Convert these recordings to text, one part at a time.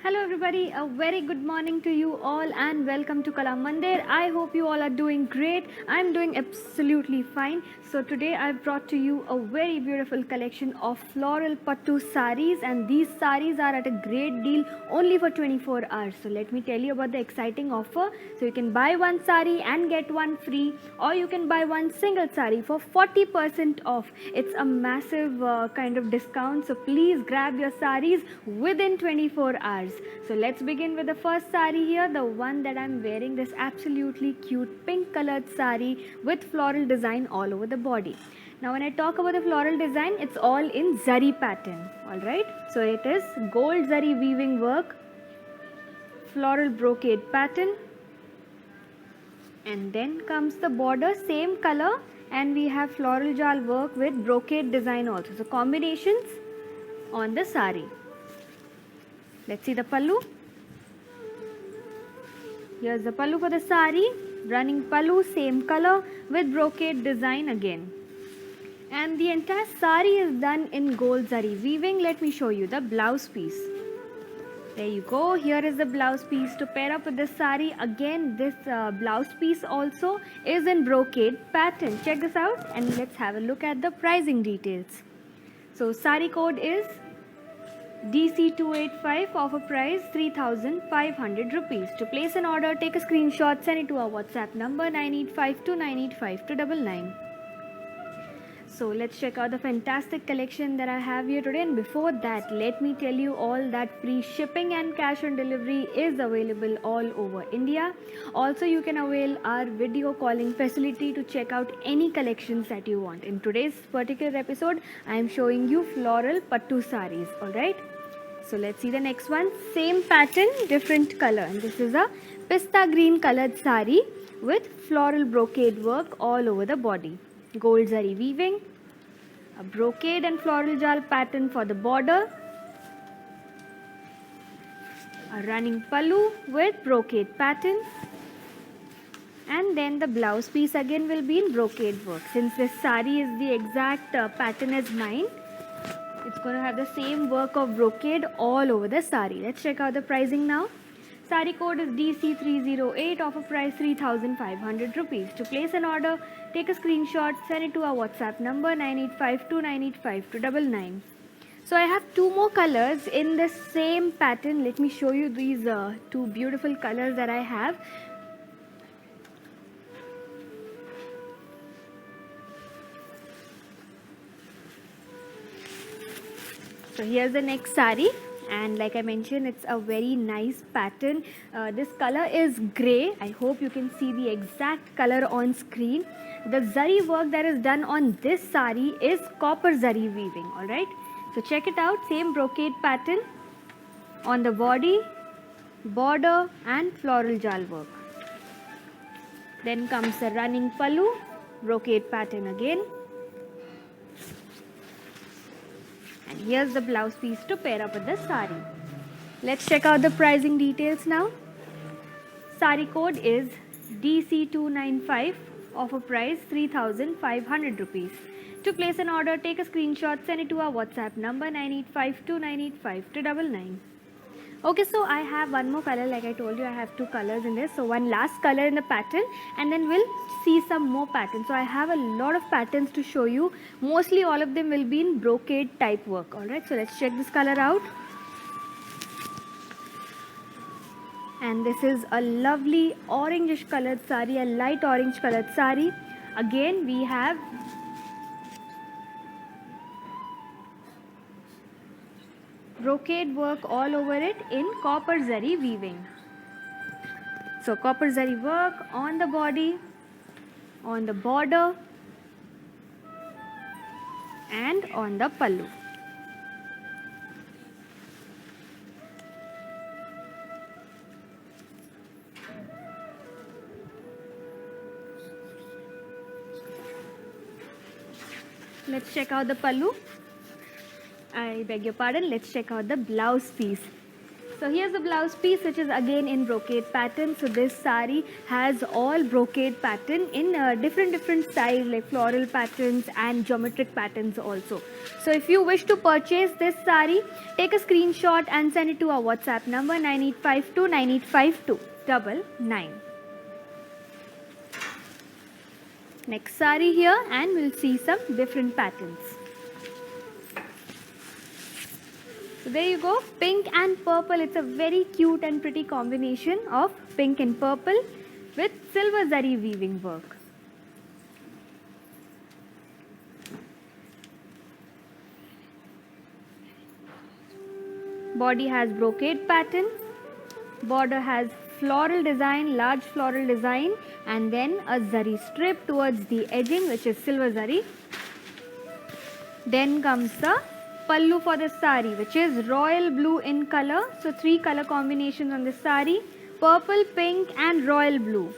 Hello everybody, a very good morning to you all and welcome to Kala Mandir. I hope you all are doing great. I'm doing absolutely fine. So today I've brought to you a very beautiful collection of floral pattu saris, and these saris are at a great deal only for 24 hours. So let me tell you about the exciting offer. So you can buy one sari and get one free, or you can buy one single sari for 40% off. It's a massive kind of discount. So please grab your saris within 24 hours. So let's begin with the first sari here, the one that I'm wearing, this absolutely cute pink colored sari with floral design all over the body. Now when I talk about the floral design, it's all in zari pattern, alright. So it is gold zari weaving work, floral brocade pattern, and then comes the border, same color, and we have floral jal work with brocade design also. So combinations on the sari. Let's see the pallu. Here's the pallu for the sari, running pallu, same color with brocade design again. And the entire sari is done in gold zari weaving. Let me show you the blouse piece. There you go. Here is the blouse piece to pair up with the sari. Again, this blouse piece also is in brocade pattern. Check this out and let's have a look at the pricing details. So sari code is DC285, offer price 3,500 rupees. To place an order, take a screenshot, send it to our WhatsApp number 9852985299. So let's check out the fantastic collection that I have here today, and before that let me tell you all that free shipping and cash on delivery is available all over India. Also you can avail our video calling facility to check out any collections that you want. In today's particular episode I am showing you floral pattu saris, alright. So let's see the next one. Same pattern, different color, and this is a pista green colored sari with floral brocade work all over the body. Gold zari weaving, a brocade and floral jal pattern for the border, a running pallu with brocade pattern, and then the blouse piece again will be in brocade work. Since this sari is the exact pattern as mine, it's going to have the same work of brocade all over the sari. Let's check out the pricing now. Sari code is DC308, offer price 3,500 rupees. To place an order, take a screenshot, send it to our WhatsApp number 9852985299. So I have two more colors in the same pattern. Let me show you these two beautiful colors that I have. So here's the next sari, and like I mentioned, it's a very nice pattern. This color is grey. I hope you can see the exact color on screen. The zari work that is done on this sari is copper zari weaving, alright. So check it out, same brocade pattern on the body, border and floral jal work. Then comes the running pallu, brocade pattern again. And here's the blouse piece to pair up with the sari. Let's check out the pricing details now. Sari code is DC295, offer price 3,500 rupees. To place an order, take a screenshot, send it to our WhatsApp number 9852985299. Okay, so I have one more color. Like I told you, I have two colors in this. So one last color in the pattern, and then we'll see some more patterns. So I have a lot of patterns to show you. Mostly all of them will be in brocade type work. Alright, so let's check this color out. And this is a lovely orangish colored sari, a light orange colored sari. Again we have brocade work all over it in copper zari weaving. So copper zari work on the body, on the border and on the pallu. Let's check out the pallu. I beg your pardon, let's check out the blouse piece. So here's the blouse piece, which is again in brocade pattern. So this sari has all brocade pattern in different styles, like floral patterns and geometric patterns also. So if you wish to purchase this sari, take a screenshot and send it to our WhatsApp number 9852985299. Next sari here, and we'll see some different patterns. So there you go, pink and purple. It's a very cute and pretty combination of pink and purple with silver zari weaving work. Body has brocade pattern, border has floral design, large floral design, and then a zari strip towards the edging, which is silver zari. Then comes the pallu for the sari, which is royal blue in color. So 3 color combinations on the sari: purple, pink and royal blue.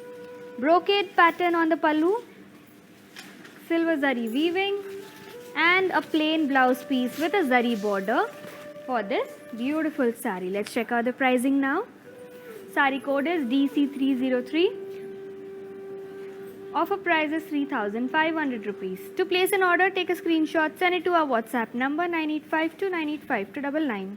Brocade pattern on the pallu, silver zari weaving, and a plain blouse piece with a zari border for this beautiful sari. Let's check out the pricing now. Sari code is DC303. Offer price is 3,500 rupees. To place an order, take a screenshot, send it to our WhatsApp number 9852985299.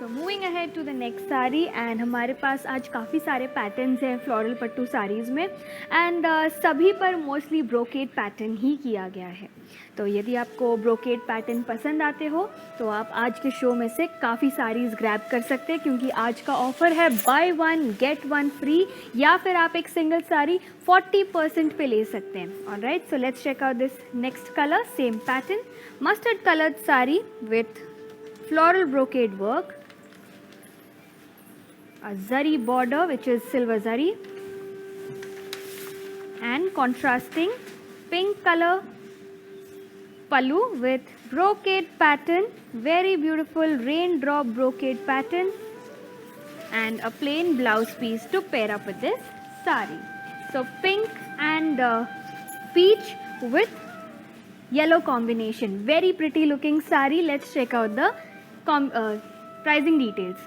So moving ahead to the next sari, and हमारे पास आज काफ़ी सारे patterns हैं floral pattu saris में, and सभी पर mostly brocade pattern ही किया गया है. तो यदि आपको ब्रोकेड पैटर्न पसंद आते हो तो आप आज के शो में से काफ़ी साड़ीज़ ग्रैब कर सकते हैं, क्योंकि आज का ऑफ़र है buy one get one free, या फिर आप एक सिंगल साड़ी 40% पे ले सकते हैं. Alright, so let's check out this next colour. Same pattern, mustard coloured sari with floral brocade work, a zari border which is silver zari, and contrasting pink color pallu with brocade pattern, very beautiful raindrop brocade pattern, and a plain blouse piece to pair up with this sari. So pink and peach with yellow combination, very pretty looking sari. Let's check out the pricing details.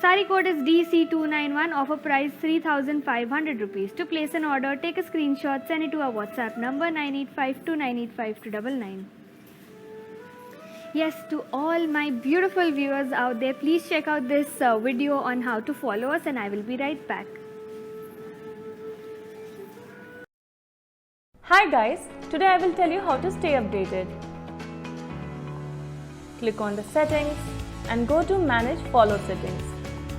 Sari code is DC291. Offer price 3,500 rupees. To place an order, take a screenshot, send it to our WhatsApp number 9852985299. Yes, to all my beautiful viewers out there, please check out this video on how to follow us, and I will be right back. Hi guys, today I will tell you how to stay updated. Click on the settings and go to manage follow settings.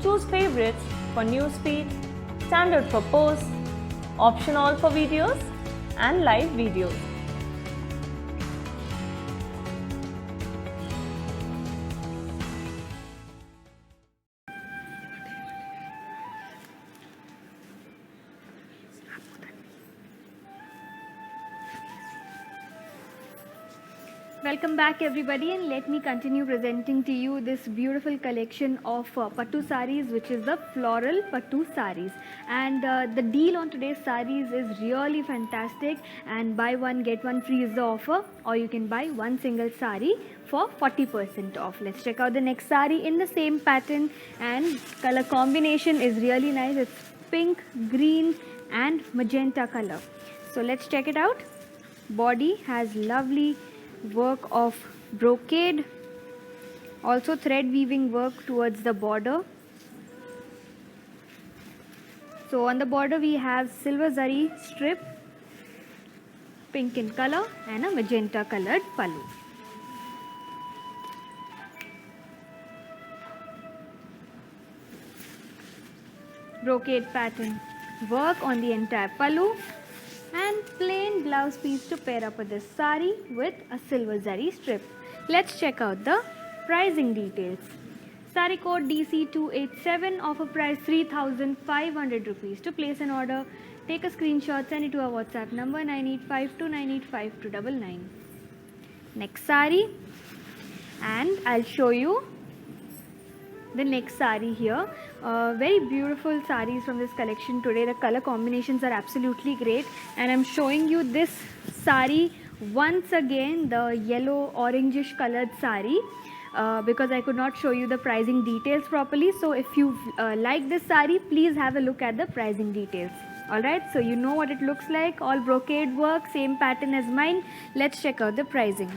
Choose favorites for newsfeed, standard for posts, option all for videos and live videos. Welcome back everybody, and let me continue presenting to you this beautiful collection of pattu sarees, which is the floral pattu sarees. And the deal on today's sarees is really fantastic, and buy one get one free is the offer, or you can buy one single saree for 40% off. Let's check out the next saree in the same pattern, and color combination is really nice. It's pink, green and magenta color. So let's check it out. Body has lovely work of brocade, also thread weaving work towards the border. So on the border we have silver zari strip, pink in color, and a magenta colored pallu. Brocade pattern work on the entire pallu, and plain blouse piece to pair up with this sari with a silver zari strip. Let's check out the pricing details. Sari code DC287. Offer price 3,500 rupees. To place an order, take a screenshot, send it to our WhatsApp number 9852985299. Next sari, and I'll show you the next sari here. Very beautiful saris from this collection today. The color combinations are absolutely great, and I'm showing you this sari once again, the yellow orangish colored sari. because I could not show you the pricing details properly. So if you like this sari, please have a look at the pricing details. Alright, so you know what it looks like, all brocade work, same pattern as mine. Let's check out the pricing.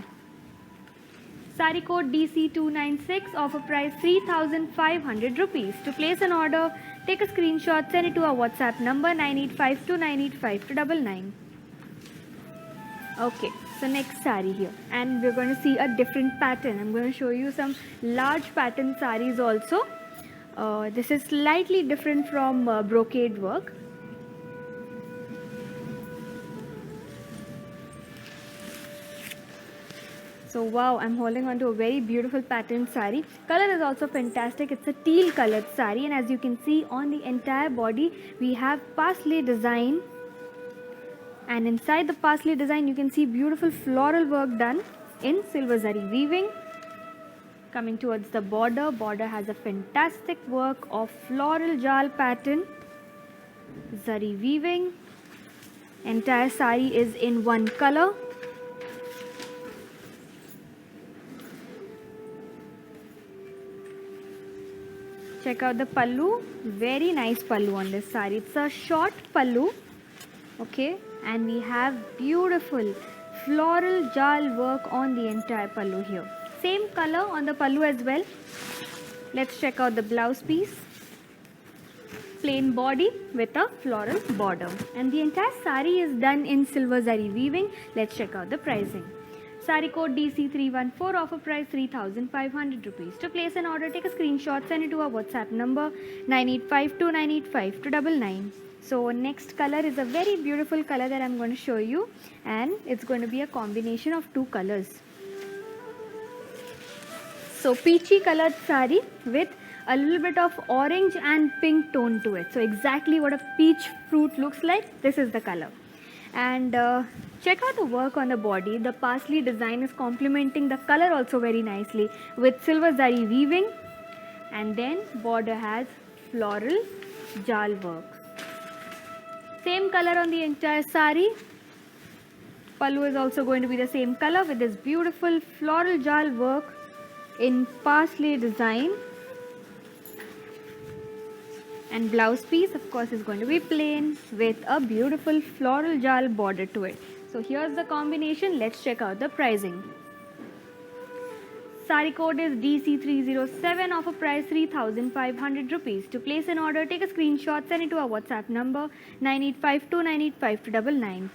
Sari code DC296, offer price 3,500 rupees. To place an order, take a screenshot, send it to our WhatsApp number 9852985299. Okay, so next sari here, and we're going to see a different pattern. I'm going to show you some large pattern saris also. This is slightly different from brocade work. So wow, I'm holding on to a very beautiful pattern sari. Color is also fantastic. It's a teal colored sari, and as you can see on the entire body we have parsley design, and inside the parsley design you can see beautiful floral work done in silver zari weaving. Coming towards the border, has a fantastic work of floral jal pattern, zari weaving. Entire sari is in one color. Check out the pallu, very nice pallu on this sari. It's a short pallu, okay, and we have beautiful floral jal work on the entire pallu here. Same color on the pallu as well. Let's check out the blouse piece. Plain body with a floral border, and the entire sari is done in silver zari weaving. Let's check out the pricing. Sari code DC314, offer price 3,500 rupees. To place an order, take a screenshot, send it to our WhatsApp number 9852985299. So next color is a very beautiful color that I'm going to show you, and it's going to be a combination of two colors. So peachy colored sari with a little bit of orange and pink tone to it. So exactly what a peach fruit looks like, this is the color. And check out the work on the body. The parsley design is complementing the color also very nicely with silver zari weaving, and then border has floral jal work. Same color on the entire sari. Pallu is also going to be the same color with this beautiful floral jal work in parsley design. And blouse piece of course is going to be plain with a beautiful floral jal border to it. So here's the combination. Let's check out the pricing. Sari code is DC307, offer price 3,500 rupees. To place an order, take a screenshot, send it to our WhatsApp number 9852985299.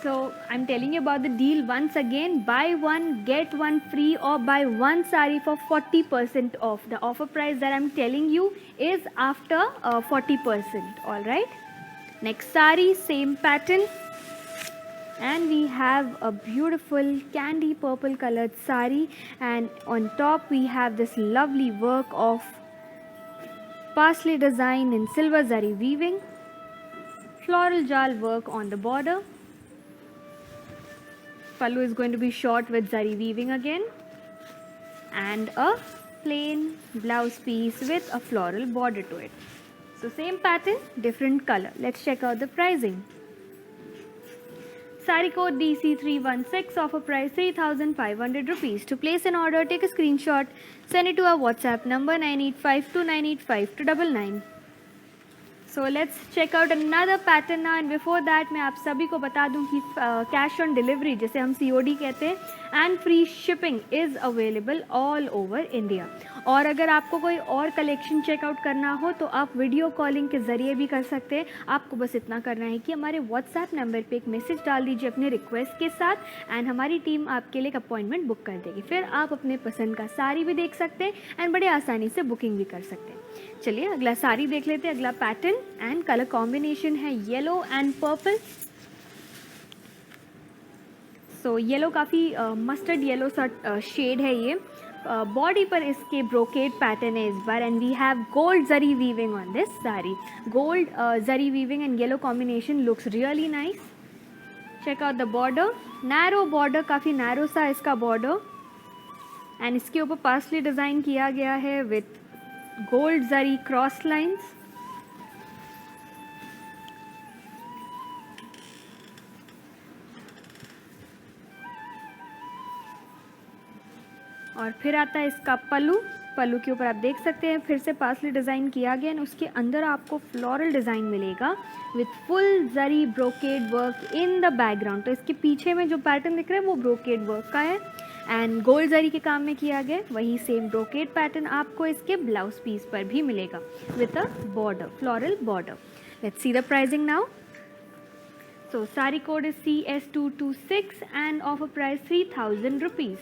So I'm telling you about the deal once again. Buy one, get one free, or buy one sari for 40% off. The offer price that I'm telling you is after 40%. Alright. Next sari, same pattern. And we have a beautiful candy purple colored sari. And on top we have this lovely work of parsley design in silver zari weaving. Floral jal work on the border. Pallu is going to be short with zari weaving again, and a plain blouse piece with a floral border to it. So same pattern, different color. Let's check out the pricing. Sari code DC316, offer price 3,500 rupees. To place an order, take a screenshot, send it to our WhatsApp number 9852985299. So let's check out another pattern now, and before that मैं आप सभी को बता दूं कि cash on delivery जिसे हम COD कहते हैं and free shipping is available all over India. और अगर आपको कोई और कलेक्शन चेकआउट करना हो तो आप वीडियो कॉलिंग के ज़रिए भी कर सकते हैं. आपको बस इतना करना है कि हमारे व्हाट्सएप नंबर पे एक मैसेज डाल दीजिए अपने रिक्वेस्ट के साथ, एंड हमारी टीम आपके लिए एक अपॉइंटमेंट बुक कर देगी. फिर आप अपने पसंद का साड़ी भी देख सकते हैं एंड बड़े आसानी से बुकिंग भी कर सकते हैं. चलिए अगला साड़ी देख लेते हैं. अगला पैटर्न एंड कलर कॉम्बिनेशन है yellow and purple. So yellow काफ़ी मस्टर्ड येलो सा शेड है ये. बॉडी पर इसके ब्रोकेड पैटर्न है इस बार, and we have gold zari weaving on this sari. Gold zari weaving and yellow combination looks really nice. Check out the border, narrow border, काफ़ी नैरो सा इसका बॉर्डर, एंड इसके ऊपर पार्सली डिज़ाइन किया गया है with gold zari cross lines. और फिर आता है इसका पल्लू। पल्लू के ऊपर आप देख सकते हैं फिर से पार्सली डिज़ाइन किया गया है। उसके अंदर आपको फ्लोरल डिज़ाइन मिलेगा with full zari brocade work in the background. तो इसके पीछे में जो पैटर्न दिख रहा है वो ब्रोकेड वर्क का है एंड गोल्ड जरी के काम में किया गया। वही सेम ब्रोकेड पैटर्न आपको इसके ब्लाउज पीस पर भी मिलेगा with a border, floral border. Let's see the pricing now. So sari code is CS226 and offer price 3000 rupees.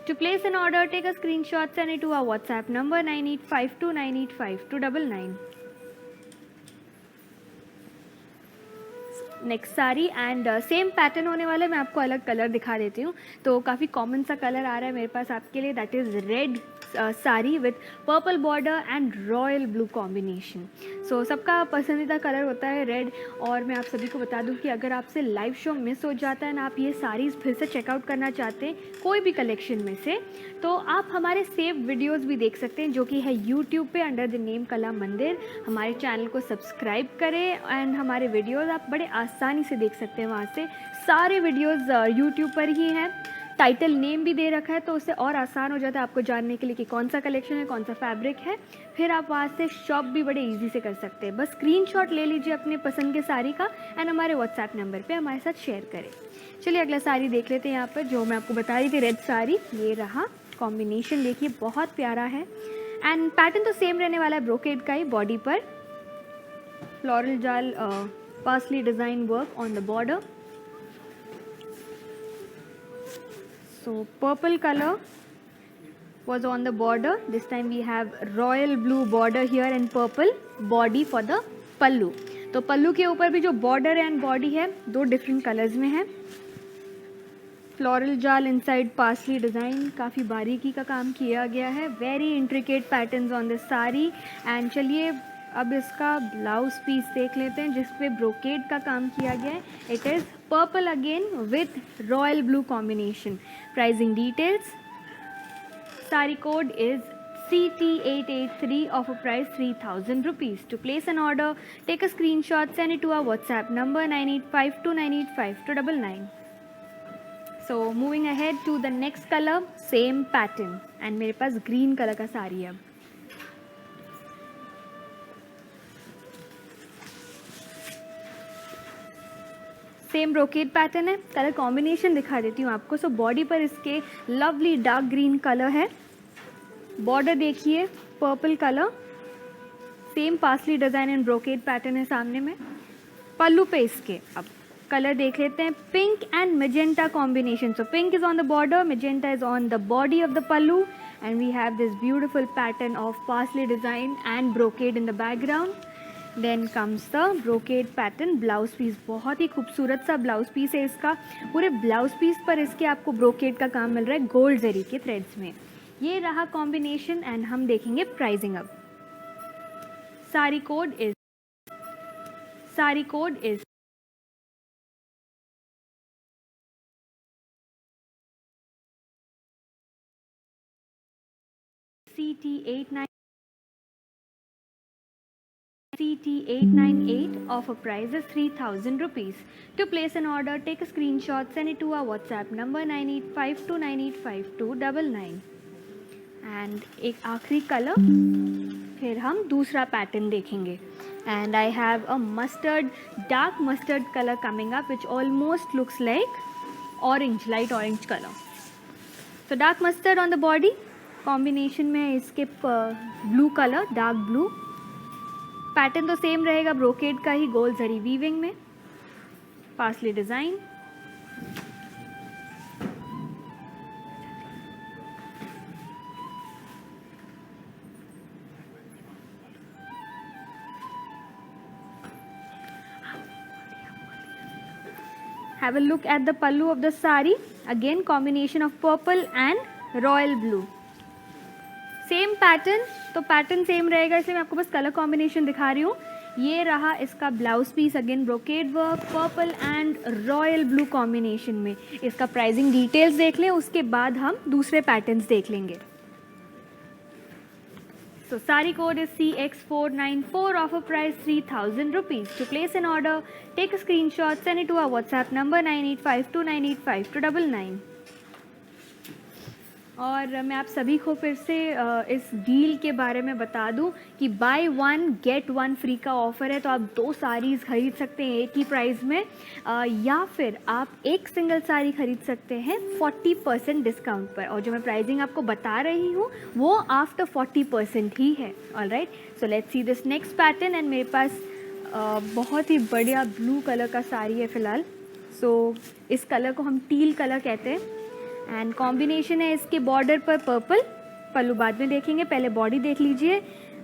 To place an order, take a screenshot, send it to our WhatsApp number 9852985299. Next sari and same pattern होने वाला है। मैं आपको अलग colour दिखा देती हूँ। तो काफ़ी कॉमन सा कलर आ रहा है मेरे पास आपके लिए, that is red sari with purple border and royal blue combination. So सबका पसंदीदा कलर होता है रेड। और मैं आप सभी को बता दूं कि अगर आपसे लाइव शो मिस हो जाता है ना, आप ये साड़ीज़ फिर से चेकआउट करना चाहते हैं कोई भी कलेक्शन में से, तो आप हमारे सेव वीडियोज़ भी देख सकते हैं जो कि है यूट्यूब पे अंडर द नेम कला मंदिर। हमारे चैनल को सब्सक्राइब करें एंड हमारे वीडियोज़ आप बड़े आसानी से देख सकते हैं वहाँ से। सारे वीडियोज़ यूट्यूब पर ही हैं। टाइटल नेम भी दे रखा है तो उससे और आसान हो जाता है आपको जानने के लिए कि कौन सा कलेक्शन है, कौन सा फैब्रिक है। फिर आप वहाँ से शॉप भी बड़े इजी से कर सकते हैं। बस स्क्रीनशॉट ले लीजिए अपने पसंद के साड़ी का एंड हमारे व्हाट्सएप नंबर पे हमारे साथ शेयर करें। चलिए अगला साड़ी देख लेते हैं। यहाँ पर जो मैं आपको बता रही थी रेड साड़ी, ये रहा। कॉम्बिनेशन देखिए बहुत प्यारा है एंड पैटर्न तो सेम रहने वाला है ब्रोकेड का ही। बॉडी पर फ्लोरल जाल paisley design work on the border. So purple color was on the border. This time we have royal blue border here and purple body for the पल्लू। तो पल्लू के ऊपर भी जो बॉर्डर एंड बॉडी है दो different colours में है। Floral जाल इनसाइड पार्सली डिज़ाइन, काफ़ी बारीकी का काम किया गया है। Very intricate patterns on this sari. And चलिए अब इसका ब्लाउज पीस देख लेते हैं जिसपे ब्रोकेड का काम किया गया है। It is purple again with royal blue combination. Pricing details, sari code is CT883, offer price 3000 rupees. To place an order, take a screenshot, send it to our WhatsApp number 9852985299. So moving ahead to the next color, same pattern and मेरे पास green colour का साड़ी है अब। Same brocade pattern है। Colour combination दिखा देती हूँ आपको। So body पर इसके लवली डार्क ग्रीन कलर है। बॉर्डर देखिए purple colour, same paisley design and brocade pattern है सामने में। पल्लू पे इसके अब कलर देख लेते हैं, pink and magenta combination. So pink is on the border, magenta is on the body of the pallu and we have this beautiful pattern of paisley design and brocade in the background. Then comes the brocade pattern. Blouse piece बहुत ही खूबसूरत सा blouse piece है इसका। पूरे blouse piece पर इसके आपको ब्रोकेड का काम मिल रहा है गोल्ड जरी के थ्रेड्स में। ये रहा कॉम्बिनेशन एंड हम देखेंगे प्राइसिंग अब। Sari code is CT898, offer price is 3000 rupees. To place an order, take a screenshot, send it to our WhatsApp number 9852985299. And एक आखिरी कलर, फिर हम दूसरा पैटर्न देखेंगे। And I have a dark mustard color coming up which almost looks like orange, light orange color. So dark mustard on the body, combination में इसके blue colour, dark blue. Pattern तो same रहेगा brocade का ही, gold zari weaving में, paisley design. Have a look at the pallu of the sari. Again combination of purple and royal blue. Same pattern, तो pattern same रहेगा इसलिए मैं आपको बस कलर कॉम्बिनेशन दिखा रही हूँ। ये रहा इसका blouse piece, again brocade work, purple and royal blue combination में। इसका प्राइसिंग डिटेल्स देख लें, उसके बाद हम दूसरे पैटर्न्स देख लेंगे। So sari code is CX494, offer price 3000 rupees. To place an order, take a screenshot, send it to our WhatsApp number 9852985299. और मैं आप सभी को फिर से इस डील के बारे में बता दूं कि बाय 1 गेट 1 फ्री का ऑफ़र है, तो आप 2 साड़ीज़ खरीद सकते हैं एक ही प्राइस में, या फिर आप एक सिंगल साड़ी खरीद सकते हैं 40% डिस्काउंट पर। और जो मैं प्राइसिंग आपको बता रही हूँ वो आफ्टर 40% ही है। Alright, so let's see this next pattern. And मेरे पास बहुत ही बढ़िया ब्लू कलर का साड़ी है फ़िलहाल। सो इस कलर को हम टील कलर कहते हैं एंड कॉम्बिनेशन है इसके बॉर्डर पर पर्पल। पल्लू बाद में देखेंगे, पहले बॉडी देख लीजिए।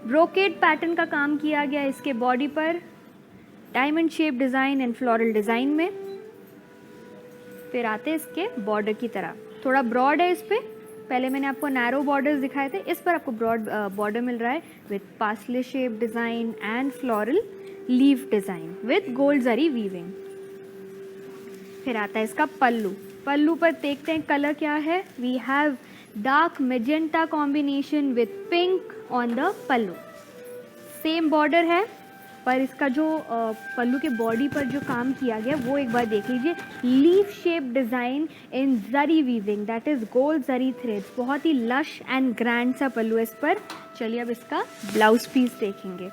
ब्रोकेड पैटर्न का काम किया गया इसके बॉडी पर, diamond shape design and floral design में। फिर आते हैं इसके बॉर्डर की तरह, थोड़ा ब्रॉड है इस पर। पहले मैंने आपको नैरो बॉर्डर्स दिखाए थे, इस पर आपको ब्रॉड बॉर्डर मिल रहा है with parsley shape design and floral leaf design with gold zari weaving. फिर आता है इसका पल्लू। पल्लू पर देखते हैं कलर क्या है। We have dark magenta combination with pink on the pallu. Same border है, पर इसका जो पल्लू के बॉडी पर जो काम किया गया वो एक बार देख लीजिए। Leaf shape design in zari weaving, that is gold zari threads. बहुत ही लश एंड ग्रैंड सा पल्लू इस पर। चलिए अब इसका ब्लाउज पीस देखेंगे।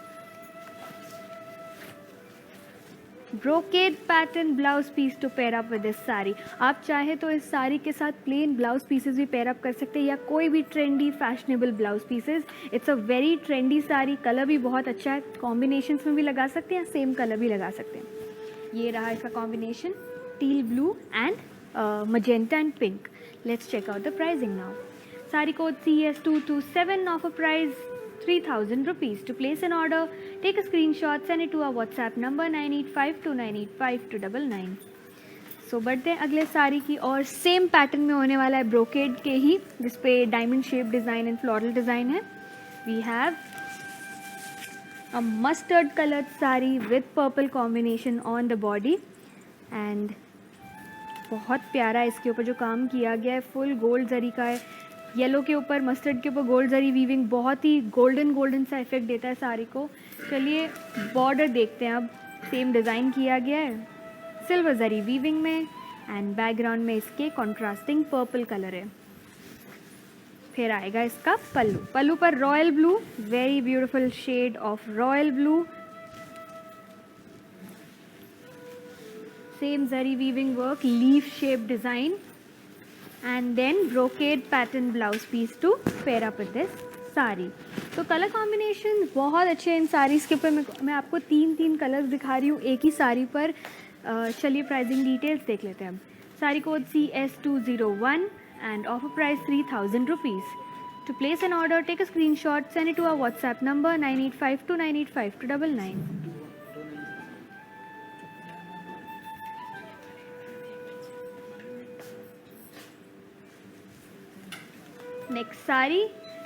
Brocade pattern blouse piece to pair up with this sari. आप चाहे तो इस साड़ी के साथ प्लेन ब्लाउज पीसेस भी पेयर अप कर सकते हैं, या कोई भी trendy fashionable blouse pieces. It's a very trendy sari, colour भी बहुत अच्छा है। कॉम्बिनेशंस में भी लगा सकते हैं, सेम कलर भी लगा सकते हैं। ये रहा इसका combination, teal blue and magenta and pink. Let's check out the pricing now. Sari code CS227, offer price 3000 rupees. To place an order, take a screenshot, send it to our WhatsApp number 9852985299. So बढ़ते हैं अगले साड़ी की और same pattern में होने वाला है, brocade के ही, जिसपे diamond shape design and floral design है। We have a mustard coloured sari with purple combination on the body and बहुत प्यारा इसके ऊपर जो काम किया गया है फुल गोल्ड जरी का है। येलो के ऊपर, मस्टर्ड के ऊपर गोल्ड जरी वीविंग बहुत ही गोल्डन सा इफेक्ट देता है साड़ी को। चलिए बॉर्डर देखते हैं अब। सेम डिज़ाइन किया गया है सिल्वर जरी वीविंग में एंड बैकग्राउंड में इसके कॉन्ट्रास्टिंग पर्पल कलर है। फिर आएगा इसका पल्लू। पल्लू पर royal blue, very beautiful shade of royal blue. Same zari weaving work, leaf shape design and then brocade pattern blouse piece to pair up with this sari. तो colour combination बहुत अच्छे हैं इन साड़ीज़ के ऊपर। मैं आपको तीन कलर्स दिखा रही हूँ एक ही साड़ी पर। चलिए प्राइसिंग डिटेल्स देख लेते हैं अब। Sari code CS201 and offer price 3000 rupees. To place an order, take a screenshot, send it to our WhatsApp number 9852985299. Next sari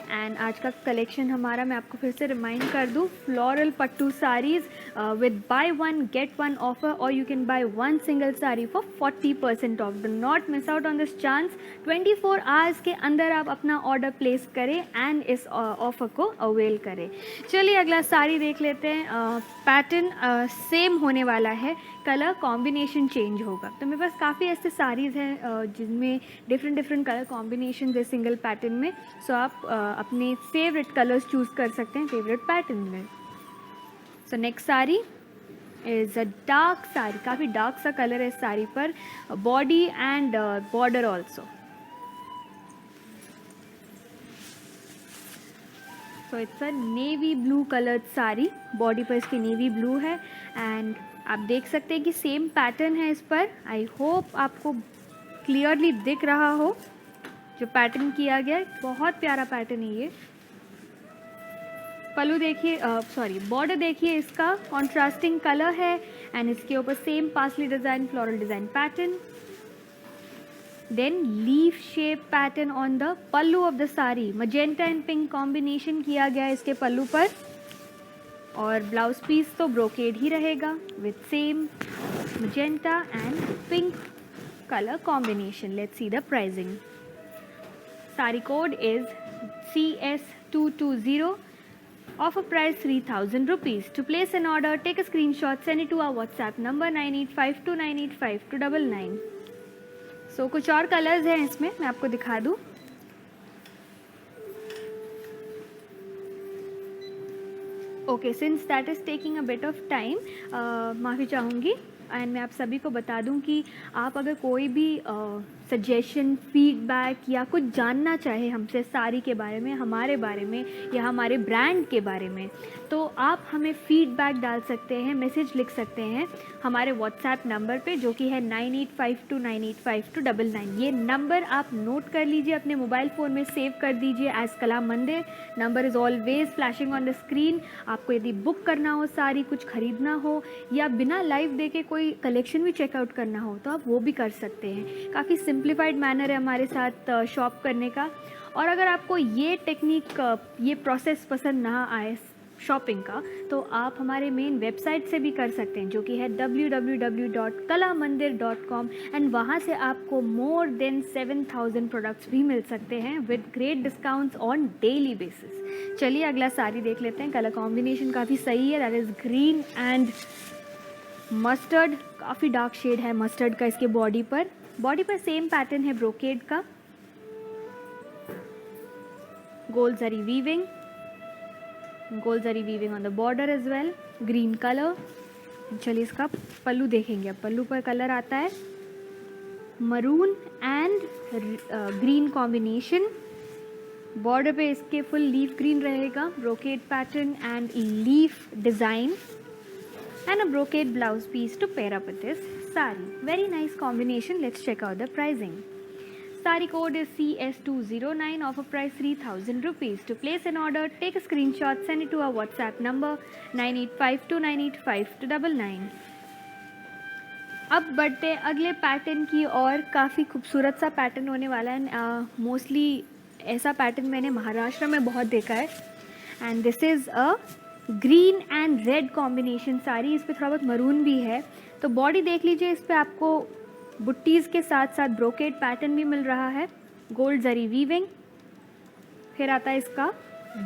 and आज का कलेक्शन हमारा, मैं आपको फिर से रिमाइंड कर दूँ, floral pattu saris with buy 1 get 1 offer, और you can buy 1 single sari for 40% off. Do not miss out on this chance. 24 hours के अंदर आप अपना ऑर्डर प्लेस करें एंड इस ऑफर को अवेल करें। चलिए अगला साड़ी देख लेते हैं। पैटर्न सेम होने वाला है, कलर कॉम्बिनेशन चेंज होगा। तो मेरे पास काफ़ी ऐसे साड़ीज़ हैं जिनमें डिफरेंट कलर कॉम्बिनेशन है सिंगल पैटर्न में। सो आप अपने फेवरेट कलर्स चूज़ कर सकते हैं फेवरेट पैटर्न में। So next sari is a dark sari, काफ़ी डार्क सा कलर है इस साड़ी पर, body and border also. So it's a navy blue coloured sari, body पर इसकी नेवी ब्लू है एंड आप देख सकते हैं कि सेम पैटर्न है इस पर। आई होप आपको क्लियरली दिख रहा हो जो पैटर्न किया गया है। बहुत प्यारा पैटर्न है ये। पल्लू देखिए, सॉरी बॉर्डर देखिए, इसका कॉन्ट्रास्टिंग कलर है एंड इसके ऊपर same paisley design floral design pattern. Then leaf shape pattern on the pallu of the sari, magenta and pink combination किया गया है इसके पल्लू पर। और ब्लाउज पीस तो ब्रोकेड ही रहेगा with same magenta and pink colour combination. Let's see the pricing. Sari code is CS220, offer price 3000 rupees. To place an order, take a screenshot, send it to our WhatsApp number 9852985299. सो कुछ और colours हैं इसमें, मैं आपको दिखा दूँ। Okay, since that is taking a bit of time, माफ़ी चाहूँगी। एंड मैं आप सभी को बता दूं कि आप अगर कोई भी सजेशन, फीडबैक या कुछ जानना चाहे हमसे साड़ी के बारे में, हमारे बारे में या हमारे ब्रांड के बारे में, तो आप हमें फीडबैक डाल सकते हैं, मैसेज लिख सकते हैं हमारे व्हाट्सएप नंबर पे, जो कि है 9852985299। ये नंबर आप नोट कर लीजिए, अपने मोबाइल फ़ोन में सेव कर दीजिए एज कला मंदिर। Number is always flashing on the screen. आपको यदि बुक करना हो साड़ी, कुछ ख़रीदना हो या बिना लाइव देखे कोई कलेक्शन भी चेकआउट करना हो तो आप वो भी कर सकते हैं। काफ़ी सिंप्लीफाइड मैनर है हमारे साथ शॉप करने का। और अगर आपको ये टेक्निक, ये प्रोसेस पसंद ना आए शॉपिंग का, तो आप हमारे मेन वेबसाइट से भी कर सकते हैं, जो कि है www.kalamandir.com। एंड वहाँ से आपको मोर देन 7000 प्रोडक्ट्स भी मिल सकते हैं with great discounts on daily basis. चलिए अगला साड़ी देख लेते हैं। कलर कॉम्बिनेशन काफ़ी सही है, that is green and mustard. काफ़ी डार्क शेड है मस्टर्ड का इसके बॉडी पर। बॉडी पर सेम पैटर्न है ब्रोकेड का, gold zari weaving, gold zari weaving on the border as well, green colour. चलिए इसका पल्लू देखेंगे। अब पल्लू पर कलर आता है maroon and green combination. Border पे इसके फुल लीफ ग्रीन रहेगा, brocade pattern and leaf design, and a brocade blouse piece to pair up with this sari. Very nice combination. Let's check out the pricing. Sari code is CS209, offer price 3000 rupees. To place an order, take a screenshot, send it to our WhatsApp number 9852985299. अब बढ़ते अगले pattern की और। काफ़ी खूबसूरत सा pattern होने वाला है। मोस्टली ऐसा पैटर्न मैंने महाराष्ट्र में बहुत देखा है। And this is a green and red combination sari. इस पर थोड़ा बहुत मरून भी है। तो बॉडी देख लीजिए, इस पर आपको बुट्टीज़ के साथ साथ ब्रोकेड पैटर्न भी मिल रहा है, गोल्ड जरी वीविंग। फिर आता है इसका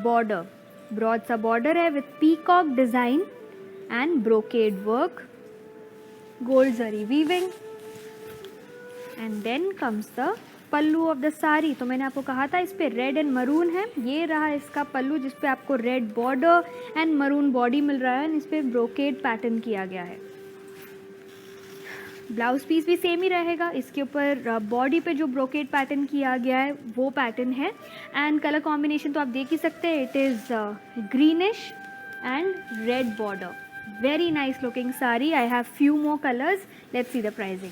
बॉर्डर, ब्रॉड सा बॉर्डर है with peacock design and brocade work, gold zari weaving. And then comes the pallu of the sari. तो मैंने आपको कहा था इस पे रेड एंड मरून है। ये रहा इसका पल्लू, जिस पे आपको red border and maroon body मिल रहा है एंड इस पे ब्रोकेड पैटर्न किया गया है। ब्लाउज पीस भी सेम ही रहेगा। इसके ऊपर बॉडी पे जो ब्रोकेड पैटर्न किया गया है वो पैटर्न है। एंड कलर कॉम्बिनेशन तो आप देख ही सकते हैं, it is greenish and red border. Very nice looking sari. I have few more colours, let's see the pricing.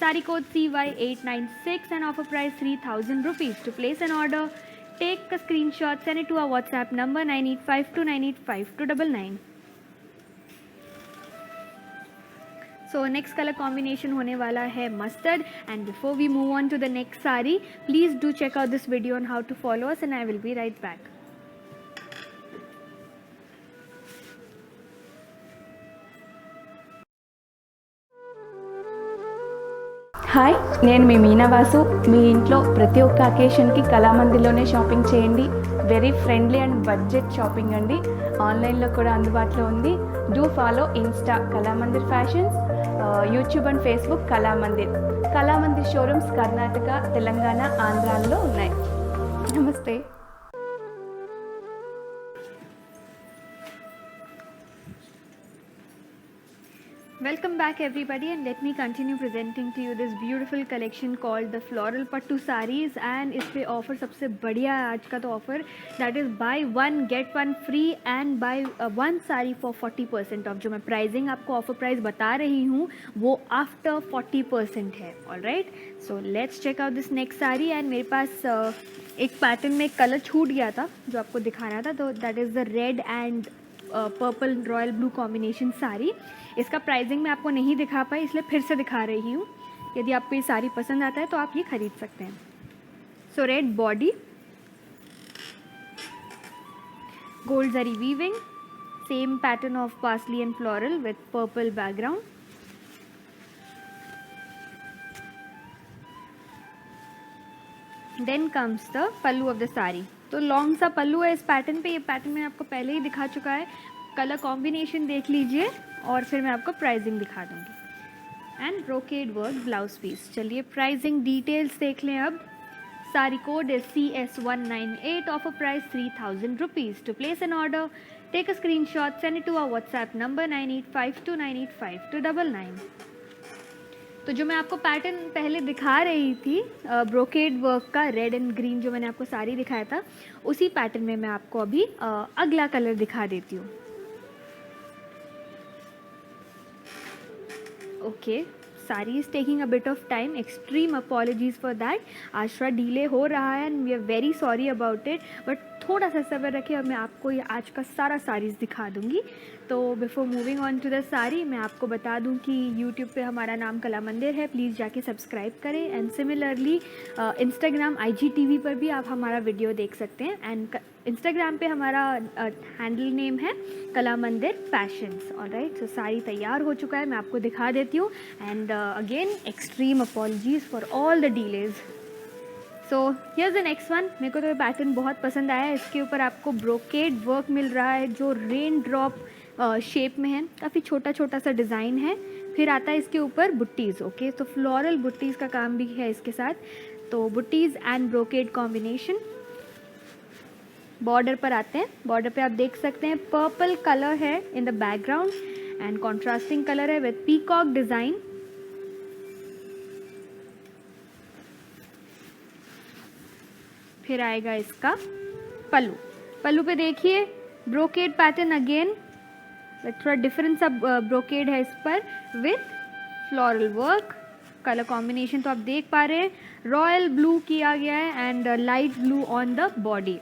Sari code CY896 and offer price 3000 rupees. To place an order, take a screenshot, send it to our WhatsApp number 9852985299. So next color combination होने वाला है mustard. And before we move on to the next sari, please do check out this video on how to follow us, and I will be right back. Hi, నేను మీ మీనావాసు. మీ ఇంట్లో ప్రతి ఒక్క అకేషన్కి కళామందిర్లోనే shopping చేయండి. Very friendly and budget shopping అండి. ఆన్లైన్లో కూడా అందుబాటులో ఉంది. Do follow Insta Kalamandir fashions, YouTube and Facebook Kalamandir. Kalamandir showrooms Karnataka, Telangana, ఆంధ్రాలో ఉన్నాయి. నమస్తే. Welcome back everybody, and let me continue presenting to you this beautiful collection called the floral pattu sarees. And इस पे ऑफर सबसे बढ़िया है आज का तो offer, that is bye one get one free and bye one sari for 40% of. जो मैं प्राइसिंग आपको ऑफर प्राइस बता रही हूँ वो आफ्टर 40% है। Alright, so let's check out this next sari. And मेरे पास एक पैटर्न में कलर छूट गया था जो आपको दिखाना था, तो that is the red and purple royal blue combination sari. इसका प्राइसिंग मैं आपको नहीं दिखा पाई, इसलिए फिर से दिखा रही हूँ। यदि आपको ये साड़ी पसंद आता है तो आप ये खरीद सकते हैं। So red body, gold zari weaving, same pattern of parsley and floral with purple background. Then comes the pallu of the sari. तो लॉन्ग सा पल्लू है इस पैटर्न पे। ये पैटर्न मैंने आपको पहले ही दिखा चुका है। कलर कॉम्बिनेशन देख लीजिए और फिर मैं आपको प्राइसिंग दिखा दूंगी। And brocade work blouse piece. चलिए प्राइसिंग डिटेल्स देख लें अब। Sari code is CS198, offer price 3000 rupees. To place an order, take a screenshot, send it to our WhatsApp number 9852985299। तो जो मैं आपको पैटर्न पहले दिखा रही थी ब्रोकेड वर्क का, रेड एंड ग्रीन जो मैंने आपको साड़ी दिखाया था, उसी पैटर्न में मैं आपको अभी अगला कलर दिखा देती हूँ। Okay, sari is taking a bit of time, extreme apologies for that. आज थोड़ा डिले हो रहा है and we are very sorry about it, but थोड़ा सा सब्र रखें और मैं आपको ये आज का सारा साड़ीज़ दिखा दूँगी। तो before moving on to the sari, मैं आपको बता दूं कि यूट्यूब पे हमारा नाम कला मंदिर है, प्लीज़ जाके सब्सक्राइब करें। एंड सिमिलरली इंस्टाग्राम IGTV पर भी आप हमारा वीडियो देख सकते हैं। एंड इंस्टाग्राम पे हमारा हैंडल नेम है कला मंदिर फैशंस। ऑलराइट, सो साड़ी तैयार हो चुका है, मैं आपको दिखा देती हूँ। And again extreme apologies for all the delays. So here's the next one. मेरे को तो ये पैटर्न बहुत पसंद आया है। इसके ऊपर आपको ब्रोकेड वर्क मिल रहा है जो रेन ड्रॉप शेप में है, काफ़ी छोटा छोटा सा डिज़ाइन है। फिर आता है इसके ऊपर बुट्टीज़। ओके, तो फ्लोरल बुट्टीज़ का काम भी है इसके साथ। तो buttis and brocade combination. Border पर आते हैं। बॉर्डर पे आप देख सकते हैं पर्पल कलर है इन the background and contrasting colour है विद पीकॉक डिज़ाइन। फिर आएगा इसका पल्लू। पल्लू पे देखिए ब्रोकेड पैटर्न अगेन, थोड़ा डिफरेंट सा ब्रोकेड है इस पर with floral work. Colour combination तो आप देख पा रहे हैं, रॉयल ब्लू किया गया है and light blue on the body.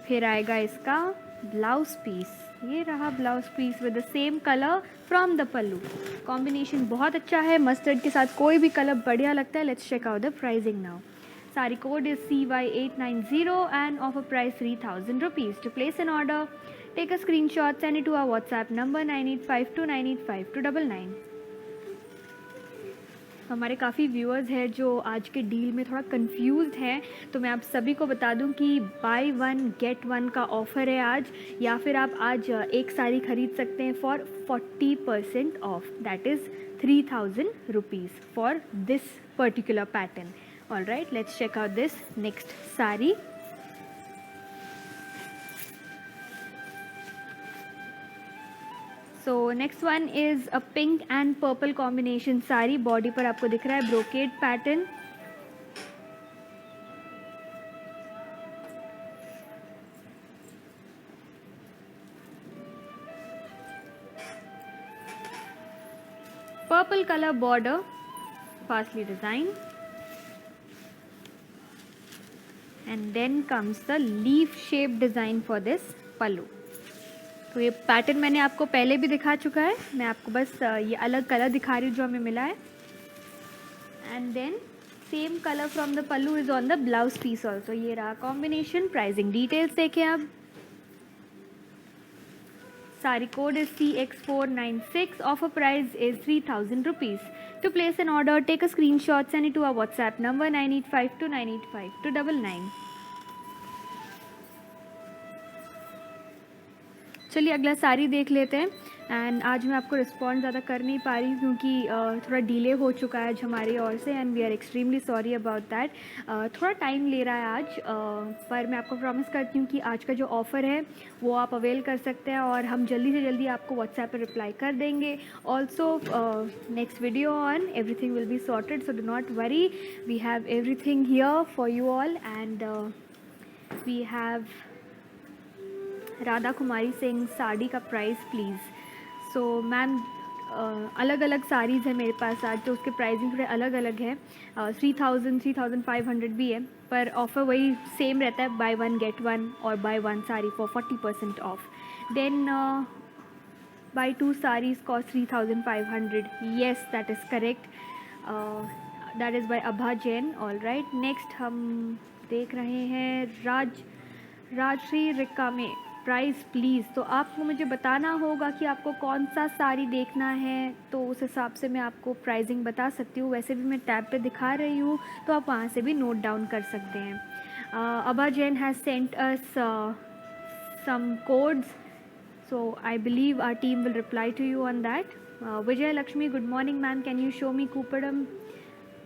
फिर आएगा इसका ब्लाउज पीस। ये रहा blouse peace with the same colour from the pallu. Combination बहुत अच्छा है, मस्टर्ड के साथ कोई भी कलर बढ़िया लगता है। Let's check out the pricing now. Sari code is CY890 and offer price 3000 rupees. To place an order, take a screenshot, send it to our WhatsApp number 9852985299। हमारे काफ़ी व्यूअर्स हैं जो आज के डील में थोड़ा कंफ्यूज्ड हैं, तो मैं आप सभी को बता दूं कि बाय वन गेट वन का ऑफ़र है आज, या फिर आप आज एक साड़ी खरीद सकते हैं for 40% of, that is 3000 rupees for this particular pattern. All right, let's check out this next sari. So next one is a pink and purple combination sari. Body पर आपको दिख रहा है brocade pattern. Purple color border, parsley design. And then comes the leaf shaped design for this पल्लू। तो ये pattern मैंने आपको पहले भी दिखा चुका है, मैं आपको बस ये अलग कलर दिखा रही हूँ जो हमें मिला है। And then same colour from the pallu is on the blouse piece also. ये रहा कॉम्बिनेशन। प्राइसिंग डिटेल्स देखें आप। Sari code is CX496, offer price is 3000 rupees. To place an order, take a screenshot, send it to our WhatsApp number 9852985299। चलिए अगला साड़ी देख लेते हैं। And आज मैं आपको रिस्पॉन्ड ज़्यादा कर नहीं पा रही क्योंकि थोड़ा डिले हो चुका है आज हमारी ओर से, and we are extremely sorry about that. थोड़ा टाइम ले रहा है आज, पर मैं आपको प्रॉमिस करती हूँ कि आज का जो ऑफ़र है वो आप अवेल कर सकते हैं और हम जल्दी से जल्दी आपको व्हाट्सएप पर रिप्लाई कर देंगे। Also next video on everything will be sorted, so do not worry, we have everything here for you all. And we have Radha Kumari Singh, sari का प्राइस प्लीज़। सो मैम अलग अलग साड़ीज़ है मेरे पास आज, तो उसके प्राइसिंग थोड़े अलग अलग है। 3000 3500 भी है, पर ऑफ़र वही सेम रहता है, बाय वन गेट वन और buy one sari for 40% off. Then buy two saris cost 3500। Yes, that is correct, that is by Abha Jain. All right, next हम देख रहे हैं राजश्री रिका में प्राइस प्लीज़। तो आपको मुझे बताना होगा कि आपको कौन सा साड़ी देखना है, तो उस हिसाब से मैं आपको प्राइसिंग बता सकती हूँ। वैसे भी मैं टैब पे दिखा रही हूँ, तो आप वहाँ से भी नोट डाउन कर सकते हैं। Aba Jain has sent us some codes, so I believe our team will reply to you on that. Vijay Lakshmi, good morning ma'am, can you show me Coopadam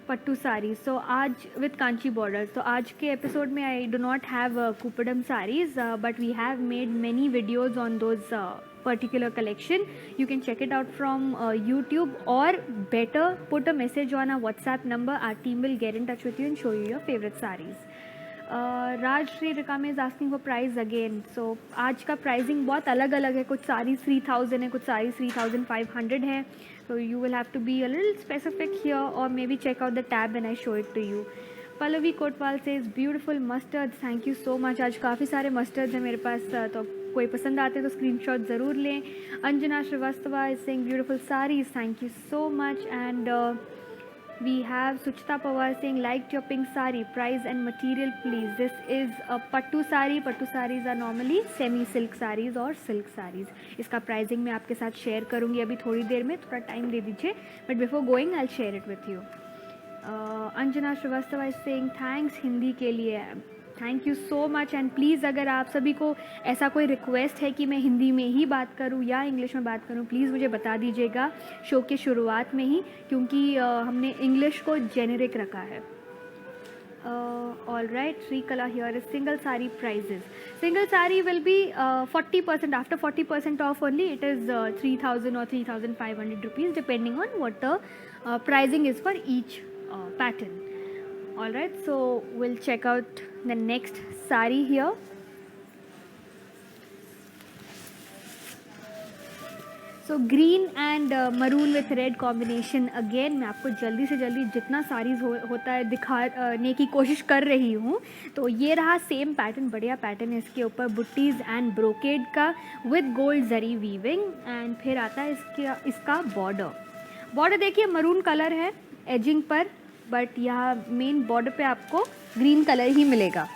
pattu sari. So आज विथ कांची बॉर्डर्स. तो आज के episode में I do not have Kuppadam saris, but we have made many videos on those particular collection. You can check it out from YouTube, or better put a message on our WhatsApp number. Our team will get in touch with you and show you your favorite sarees. Raj Sri Rakame is asking for price again. So आज का pricing बहुत अलग अलग है. कुछ सारी 3000 है, कुछ सारी 3500 है. So you will have to be a little specific here, or maybe check out the tab when I show it to you. Pallavi Kotwal says beautiful mustards. Thank you so much. आज काफ़ी सारे mustards हैं मेरे पास, तो कोई पसंद आते तो स्क्रीनशॉट ज़रूर लें. Anjana Srivastava is saying beautiful saris. Thank you so much. And we have Suchita Pawar saying liked your pink sari, price and material please. This is a pattu sari. Pattu saris are normally semi silk saris or silk saris. इसका pricing मैं आपके साथ share करूँगी अभी थोड़ी देर में. थोड़ा time दे दीजिए, but before going I share it with you. Anjana Srivastava is saying thanks Hindi के लिए. Thank you so much. And please अगर आप सभी को ऐसा कोई रिक्वेस्ट है कि मैं हिंदी में ही बात करूं या इंग्लिश में बात करूं, प्लीज़ मुझे बता दीजिएगा शो के शुरुआत में ही, क्योंकि हमने इंग्लिश को जेनेरिक रखा है. All right. Shri Kala here is single sari prices. Single sari will be 40%. After 40% off only it is 3000 or 3500 rupees depending on what the pricing is for each pattern. All right, so we'll check out the next sari here. So green and maroon with red combination. Again मैं आपको जल्दी से जल्दी जितना सारीज होता है दिखाने की कोशिश कर रही हूँ. तो ये रहा सेम पैटर्न. बढ़िया पैटर्न है. इसके ऊपर बुट्टीज़ एंड ब्रोकेड का with gold zari weaving. And फिर आता है इसका बॉर्डर. बॉर्डर देखिए मरून कलर है एजिंग पर, बट यहाँ मेन बॉर्डर पे आपको ग्रीन कलर ही मिलेगा.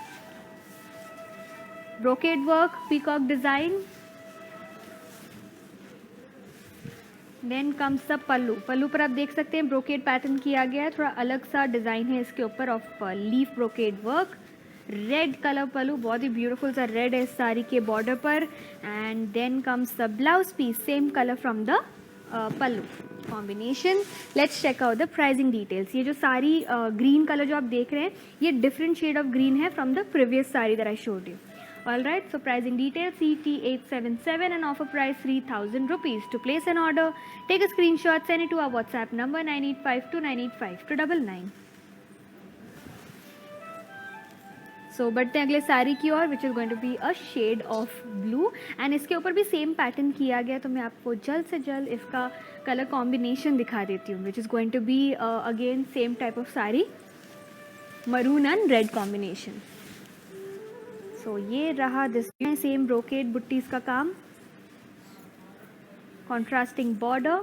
Brocade work, peacock design. Then comes the pallu. Pallu पर आप देख सकते हैं ब्रोकेड पैटर्न किया गया है. थोड़ा अलग सा डिज़ाइन है इसके ऊपर of leaf brocade work. Red colour pallu, बहुत ही ब्यूटीफुल सा रेड है इस साड़ी के बॉर्डर पर. And then comes the blouse piece, same colour from the pallu combination. Let's check out the pricing details. ये जो सारी ग्रीन कलर जो आप देख रहे हैं, ये डिफरेंट शेड ऑफ ग्रीन है from the previous sari that I showed you. All right, so pricing details CT877 and offer price 3000 rupees. To place an order, take a screenshot, send it to our WhatsApp number 9852985299. So बढ़ते हैं अगले साड़ी की ओर, which is going to be a shade of blue. And इसके ऊपर भी same pattern किया गया. तो मैं आपको जल्द से जल्द इसका कलर कॉम्बिनेशन दिखा देती हूँ, which is going to be again same type of sari, maroon and red combination. So ये रहा दिस सेम ब्रोकेड बुट्टीज का काम, contrasting border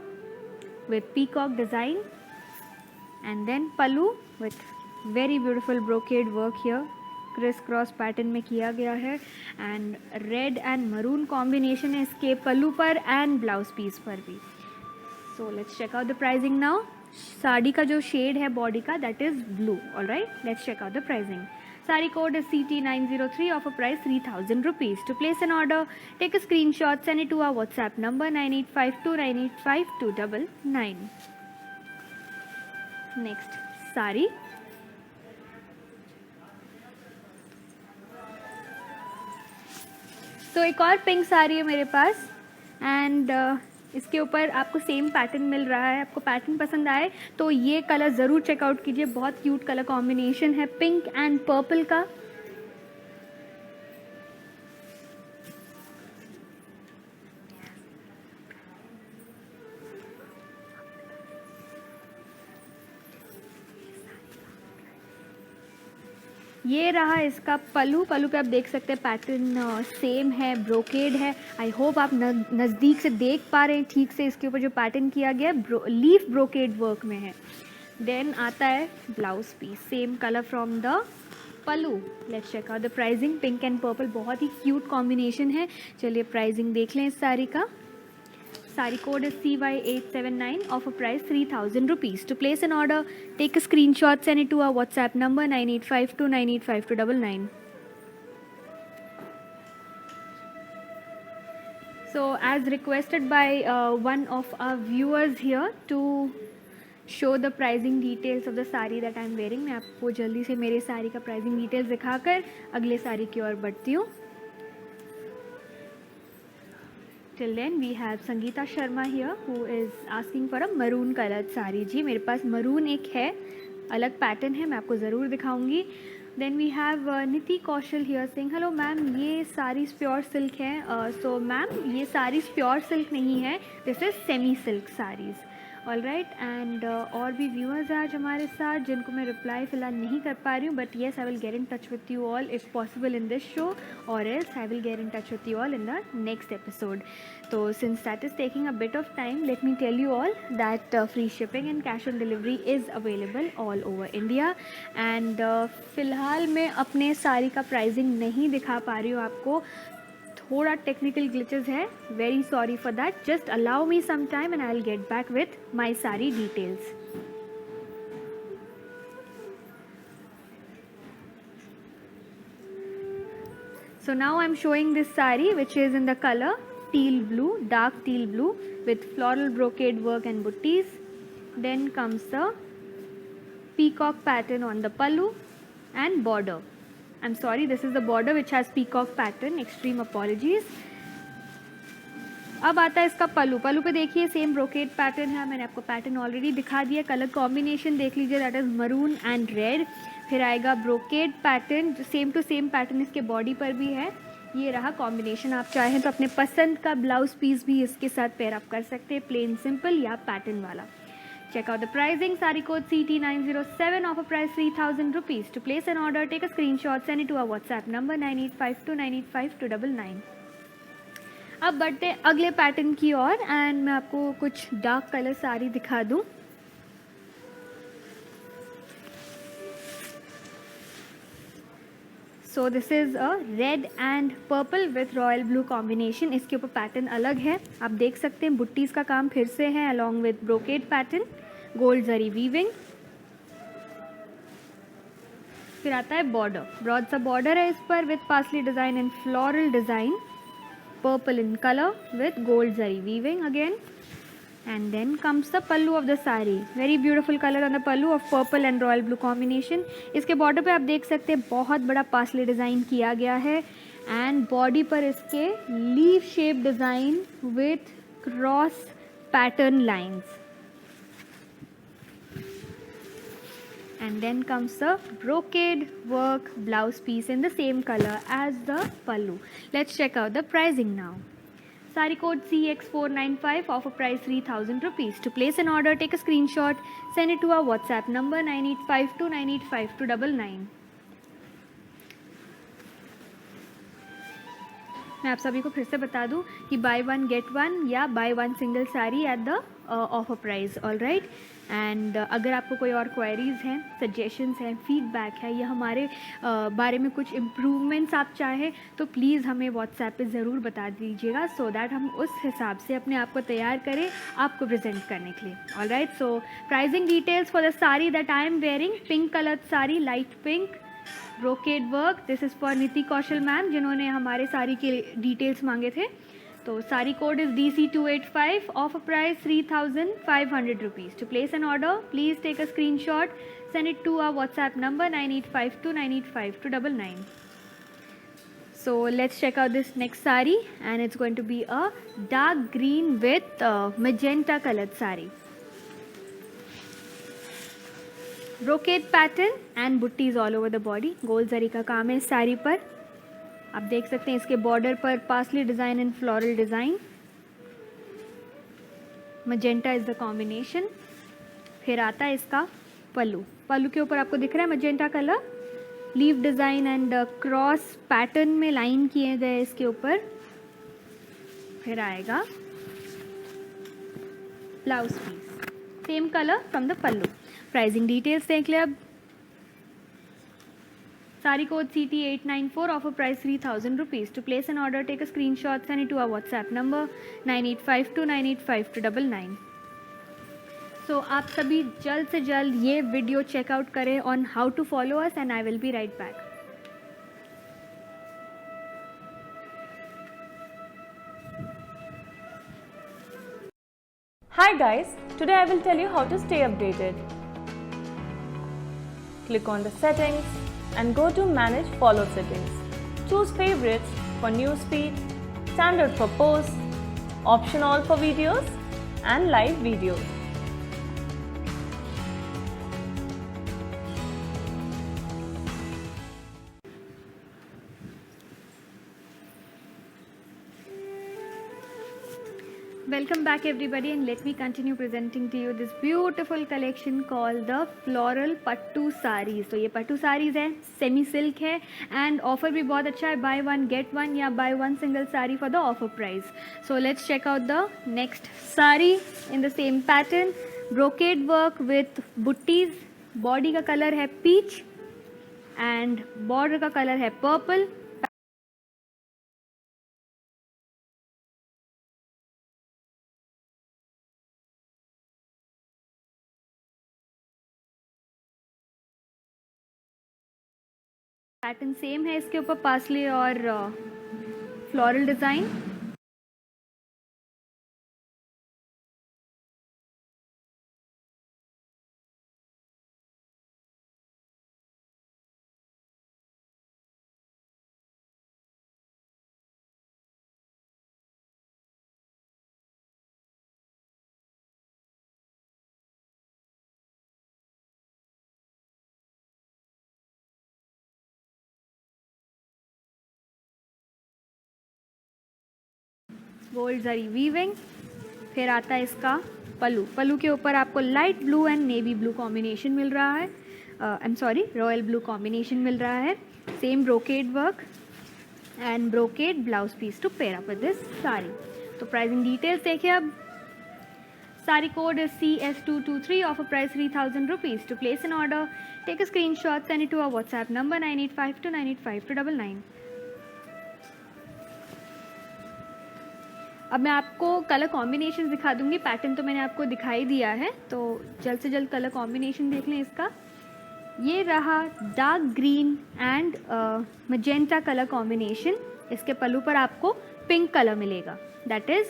with peacock design, and then pallu with very beautiful brocade work here. Criss cross pattern में किया गया है. And red and maroon combination है इसके पल्लू पर एंड ब्लाउज पीस पर भी. So let's check out the pricing now. Sari का जो शेड है बॉडी का, that is blue. All right, let's check out the pricing. Sari code is CT903, offer price 3000 rupees. To place an order, take a screenshot, send it to our WhatsApp number 9852985299. Next sari. तो एक और pink sari है मेरे पास. And इसके ऊपर आपको same pattern मिल रहा है. आपको पैटर्न पसंद आए तो ये कलर ज़रूर चेकआउट कीजिए. बहुत क्यूट कलर कॉम्बिनेशन है पिंक एंड पर्पल का. ये रहा इसका पल्लू. पल्लू पे आप देख सकते हैं पैटर्न सेम है, ब्रोकेड है. आई होप आप नज़दीक से देख पा रहे हैं ठीक से. इसके ऊपर जो पैटर्न किया गया है लीफ ब्रोकेड वर्क में है. देन आता है blouse piece, same colour from the pallu. Let's check out the pricing. Pink and purple बहुत ही क्यूट कॉम्बिनेशन है. चलिए प्राइसिंग देख लें इस साड़ी का. Sari code is CY879, offer price 3000 rupees. To place an order, take a screenshot, send it to our WhatsApp number 9852985299. So as requested by one of our viewers here to show the pricing details of the sari that I am wearing. मैं आपको जल्दी से मेरे साड़ी का pricing details दिखाकर अगले साड़ी की ओर बढ़ती हूँ। Till then we have Sangeeta Sharma here who is asking for a maroon colored sari. जी मेरे पास मरून एक है, अलग पैटर्न है, मैं आपको ज़रूर दिखाऊंगी। देन वी हैव नीति कौशल हियर सिंह। हेलो मैम, ये साड़ीज़ प्योर सिल्क है। सो मैम ये साड़ीज़ प्योर सिल्क नहीं है, this is semi silk saris. All right, and और भी व्यूअर्स हैं आज हमारे साथ जिनको मैं रिप्लाई फ़िलहाल नहीं कर पा रही हूँ, but yes I will get in touch with you all if possible in this show, और else I will get in touch with you all in the next episode. So since that is taking a bit of time, let me tell you all that free shipping and cash on delivery is available all over India. And फ़िलहाल मैं अपने साड़ी का pricing नहीं दिखा पा रही हूँ आपको, थोड़ा टेक्निकल ग्लिचेस है, very sorry for that. Just allow me some time and I will get back with my sari details. So now I'm showing this saree which is in the color teal blue, dark teal blue with floral brocade work and buttees. Then comes the peacock pattern on the pallu and border. I'm sorry, this is the border which has peacock pattern, extreme apologies. अब आता है इसका पल्लू। पल्लू पे देखिए same brocade pattern है, मैंने आपको pattern already दिखा दिया। कलर कॉम्बिनेशन देख लीजिए, that is maroon and red. फिर आएगा ब्रोकेड पैटर्न, जो सेम टू सेम पैटर्न इसके बॉडी पर भी है। ये रहा कॉम्बिनेशन। आप चाहें तो अपने पसंद का ब्लाउज पीस भी इसके साथ पेयर अप कर सकते हैं, प्लेन सिंपल या पैटर्न वाला। Check out the pricing. Saree code CT907, offer price 3,000 rupees. To place an order, take a screenshot, send it to our WhatsApp number 9852985299. अब बढ़ते हैं अगले पैटर्न की ओर, एंड मैं आपको कुछ डार्क कलर साड़ी दिखा दूं। So this is a red and purple with royal blue combination. इसके ऊपर पैटर्न अलग है, आप देख सकते हैं बुट्टीज़ का काम फिर से है, along with brocade pattern, gold zari weaving. फिर आता है बॉर्डर, ब्रॉड सा बॉर्डर है इस पर with paisley design and floral design, purple in colour with gold zari weaving again. And then comes the pallu of the saree, very beautiful color on the pallu of purple and royal blue combination. इसके border पे आप देख सकते हैं बहुत बड़ा parsley design किया गया है, एंड बॉडी पर इसके leaf shape design with cross pattern lines. And then comes the brocade work blouse piece in the same color as the pallu. Let's check out the pricing now. Saree code CX495, offer price 3,000 rupees. To place an order, take a screenshot, send it to our WhatsApp number 9852985299. मैं आप सभी को फिर से बता दूं कि bye one get one या by one single sari at the offer price. All right, and अगर आपको कोई और क्वेरीज़ हैं, सजेशंस हैं, फीडबैक है, या हमारे बारे में कुछ इम्प्रूवमेंट्स आप चाहें तो प्लीज़ हमें व्हाट्सएप पे ज़रूर बता दीजिएगा, सो दैट हम उस हिसाब से अपने आप को तैयार करें आपको प्रेजेंट करने के लिए। All right, so pricing details for the sari that I am wearing, pink colour sari, light pink, brocade work. This is for नीति कौशल मैम जिन्होंने हमारे साड़ी के डिटेल्स मांगे थे। तो sari code is DC285, offer price 3,500 rupees. To place an order please take a screenshot, send it to our WhatsApp number 9852985299. So let's check out this next saree, and it's going to be a dark green with magenta colored saree. Brocade pattern and buttis all over the body, gold zari का काम है इस साड़ी पर। आप देख सकते हैं इसके बॉर्डर पर paisley design and floral design, magenta is the combination. फिर आता है इसका पल्लू, पल्लू के ऊपर आपको दिख रहा है magenta colour, leaf design and cross pattern में लाइन किए गए इसके ऊपर। फिर आएगा blouse piece, same colour from the pallu. Pricing details देख ले अब। Sari code CT894, offer price 3,000 rupees. To place an order take a screenshot, send it to our WhatsApp number 9852985299. So आप सभी जल्द से जल्द ये वीडियो चेकआउट करें on how to follow us, and I will be right back. Hi guys, today I will tell you how to stay updated. Click on the settings and go to manage follow settings. Choose favorites for newsfeed, standard for posts, option all for videos and live videos. Welcome back everybody, and let me continue presenting to you this beautiful collection called the Floral Pattu Sarees. तो ये पट्टू sarees है, semi silk है, and offer भी बहुत अच्छा है, buy one get one या buy one single saree for the offer price. So let's check out the next saree in the same pattern, brocade work with butties. Body का color है peach and border का color है purple. Pattern same है, इसके ऊपर parsley और floral design. Gold zari weaving. फिर आता है इसका पल्लू. पल्लू के ऊपर आपको light blue and navy blue combination मिल रहा है. I am sorry, royal blue combination मिल रहा है. Same brocade work and brocade blouse piece to pair up with this sari. तो प्राइसिंग डिटेल्स देखिए अब. Sari code is CS223, offer price 3000 rupees. To place an order, take a screenshot, send it to our WhatsApp number 9852985299. अब मैं आपको colour combination दिखा दूंगी. Pattern तो मैंने आपको दिखाई दिया है, तो जल्द से जल्द कलर कॉम्बिनेशन देख लें इसका. ये रहा dark green and magenta colour combination. इसके पल्लू पर आपको पिंक कलर मिलेगा, that is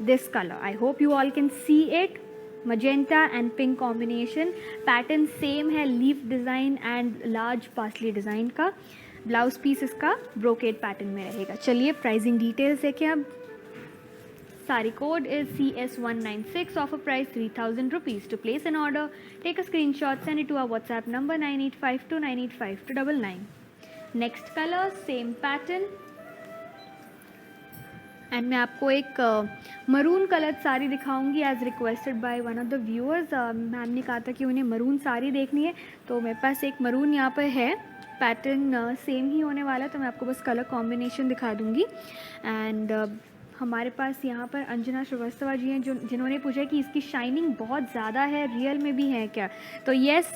this colour. I hope you all can see it. Magenta and pink combination. Pattern same है, leaf design and large partially design का. Blouse piece इसका brocade pattern में रहेगा. चलिए प्राइसिंग डिटेल्स देखें अब. Saree code is CS196, offer price 3000 rupees. To place an order, take a screenshot, send it to our WhatsApp number 9852985299. Next color, same pattern. And मैं आपको एक maroon colour sari दिखाऊंगी as requested by one of the viewers. Ma'am ने कहा था कि उन्हें maroon sari देखनी है, तो मेरे पास एक मरून यहाँ पर है. पैटर्न सेम ही होने वाला है, तो मैं आपको बस कलर कॉम्बिनेशन दिखा दूंगी. एंड हमारे पास यहाँ पर अंजना श्रीवास्तव जी हैं जिन्होंने पूछा कि इसकी शाइनिंग बहुत ज़्यादा है, रियल में भी है क्या? तो yes,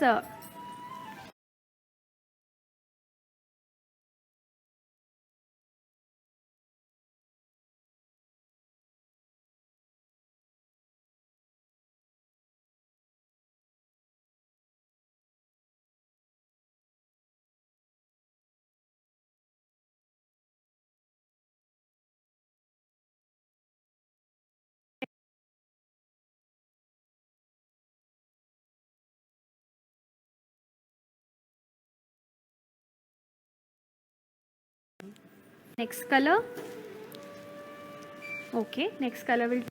next color. Okay, next color will.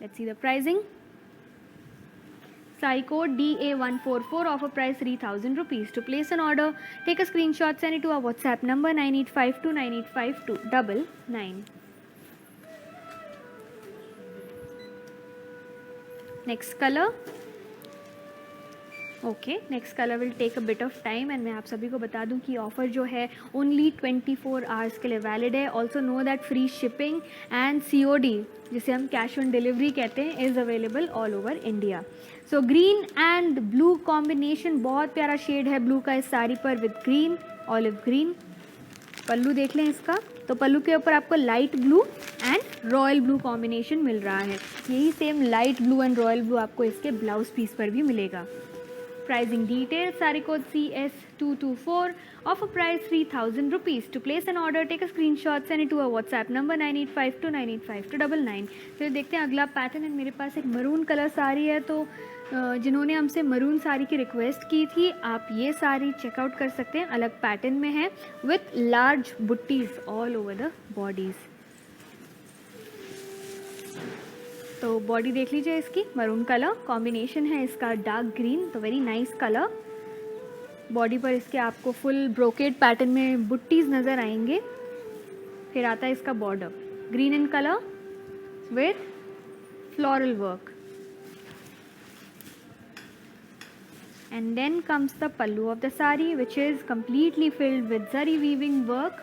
Let's see the pricing. Saree code DA144, offer price 3000 rupees. To place an order, take a screenshot, send it to our WhatsApp number 9852985299. Next color. Okay, next colour will take a bit of time. And मैं आप सभी को बता दूं कि offer जो है only 24 hours के लिए वैलिड है. Also know that free shipping and COD, जिसे हम कैश ऑन डिलीवरी कहते हैं, is available all over India. So green and blue combination, बहुत प्यारा शेड है ब्लू का इस साड़ी पर with green, olive green. Pallu देख लें इसका. तो पल्लू के ऊपर आपको light blue and royal blue combination मिल रहा है. यही same light blue and royal blue आपको इसके ब्लाउज पीस पर भी मिलेगा. Pricing details, saree code CS224, offer price 3000 rupees. To place an order, take a screenshot, send it to our WhatsApp number 9852985299. फिर देखते हैं अगला पैटर्न है। मेरे पास एक मरून कलर साड़ी है, तो जिन्होंने हमसे मरून साड़ी की रिक्वेस्ट की थी, आप ये साड़ी चेकआउट कर सकते हैं। अलग पैटर्न में है with large buttis all over the bodies. तो बॉडी देख लीजिए इसकी, मरून कलर कॉम्बिनेशन है इसका डार्क ग्रीन, तो वेरी नाइस कलर। बॉडी पर इसके आपको फुल ब्रोकेड पैटर्न में बुट्टीज नज़र आएंगे। फिर आता है इसका border, green in colour with floral work, and then comes the pallu of the sari, which is completely filled with zari weaving work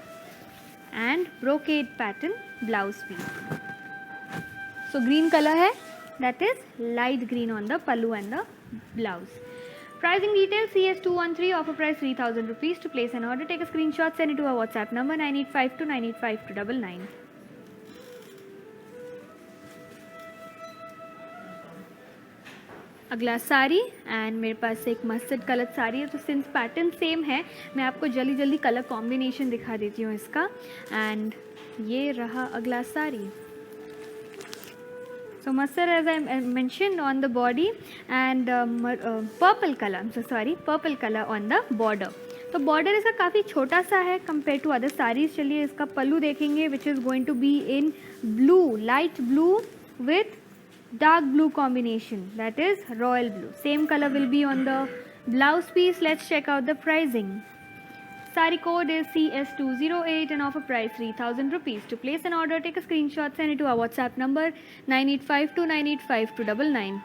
and brocade pattern blouse piece. So green color hai, that is light green on the pallu and the blouse. Pricing details, CS213, offer price 3000 rupees. To place an order, take a screenshot, send it to our WhatsApp number 9852985299. अगला sari, and मेरे पास एक mustard colour sari है। तो since pattern same है, मैं आपको जल्दी जल्दी कलर कॉम्बिनेशन दिखा देती हूँ इसका। एंड ये रहा अगला sari. So mustard as I mention on the body and purple colour on the border. तो बॉर्डर इसका काफ़ी छोटा सा है कंपेयर टू अदर साड़ीज। चलिए इसका पल्लू देखेंगे, which is going to be in blue, light blue with dark blue combination, that is royal blue. Same color will be on the blouse piece. Let's check out the pricing. Saree code is CS208 and offer price 3000 rupees. To place an order, take a screenshot, send it to our WhatsApp number 9852985299.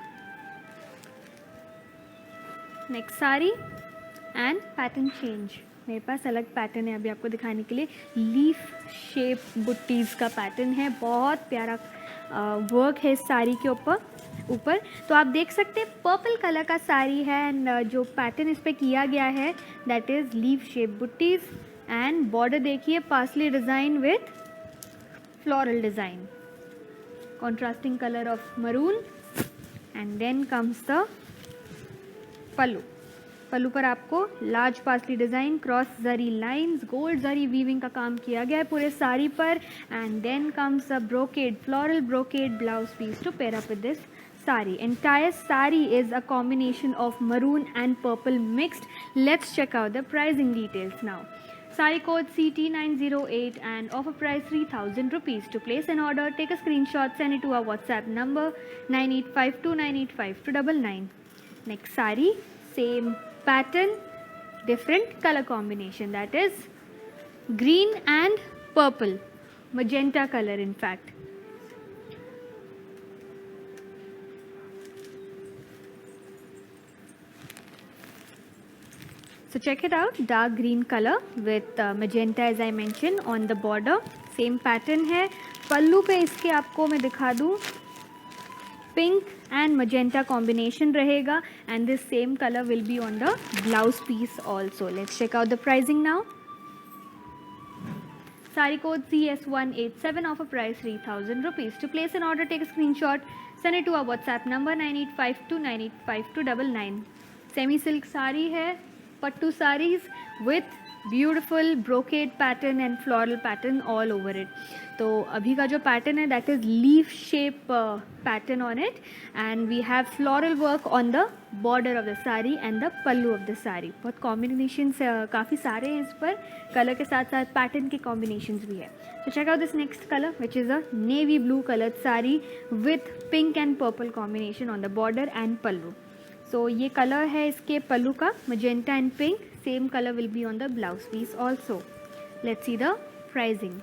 Next saree and pattern change. मेरे पास अलग pattern है अभी आपको दिखाने के लिए। Leaf shape buttis का pattern है, बहुत प्यारा वर्क है इस साड़ी के ऊपर। तो आप देख सकते हैं पर्पल कलर का साड़ी है, एंड जो पैटर्न इस पे किया गया है that is leaf shape buttis. And border देखिए, paisley design with floral design, contrasting colour of maroon. And then comes the pallu. Pallu पर आपको large partially design, cross zari lines, gold zari weaving का काम किया गया है पूरे साड़ी पर। And then comes a brocade, floral brocade blouse piece to pair up with this sari. Entire sari is a combination of maroon and purple mixed. Let's check out the pricing details now. Sari code CT908 and offer price 3000 rupees. To place an order, take a screenshot, send it to our WhatsApp number 9852985299. Next sari, same pattern, different color combination, that is green and purple, magenta color in fact. So check it out, dark green color with magenta as I mentioned on the border. Same pattern है। पल्लू पे इसके आपको मैं दिखा दूँ, pink and magenta combination रहेगा, and this same color will be on the blouse piece also. Let's check out the pricing now. Sari code CS187, offer price 3000 rupees. To place an order, take a screenshot, send it to our WhatsApp number 9852985299. Semi silk sari है, पट्टू sarees with beautiful brocade pattern and floral pattern all over it. तो अभी का जो pattern है that is leaf shape pattern on it, and we have floral work on the border of the sari and the pallu of the sari. बहुत combination काफ़ी सारे हैं इस पर, कलर के साथ साथ पैटर्न के कॉम्बिनेशंस भी है। तो check out this next colour which is a navy blue colour sari with pink and purple combination on the border and pallu. So ये कलर है इसके पल्लू का, magenta and pink. Same color will be on the blouse piece also. Let's see the pricing.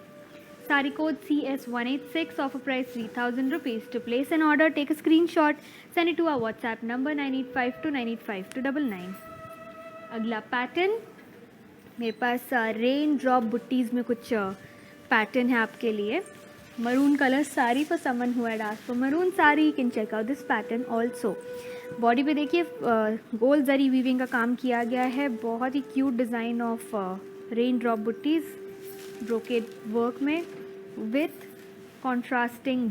Sari code CS186, offer price 3000 rupees. To place an order, take a screenshot, send it to our WhatsApp number 9852985299. अगला pattern मेरे पास rain drop buttis में कुछ pattern है आपके लिए। Maroon colour sari पर समन हुआ है डार्क, तो maroon sari you can check out this pattern also. Body पे देखिए गोल्ड जरी वीविंग का काम किया गया है, बहुत ही cute design of rain drop buttis brocade work में with contrasting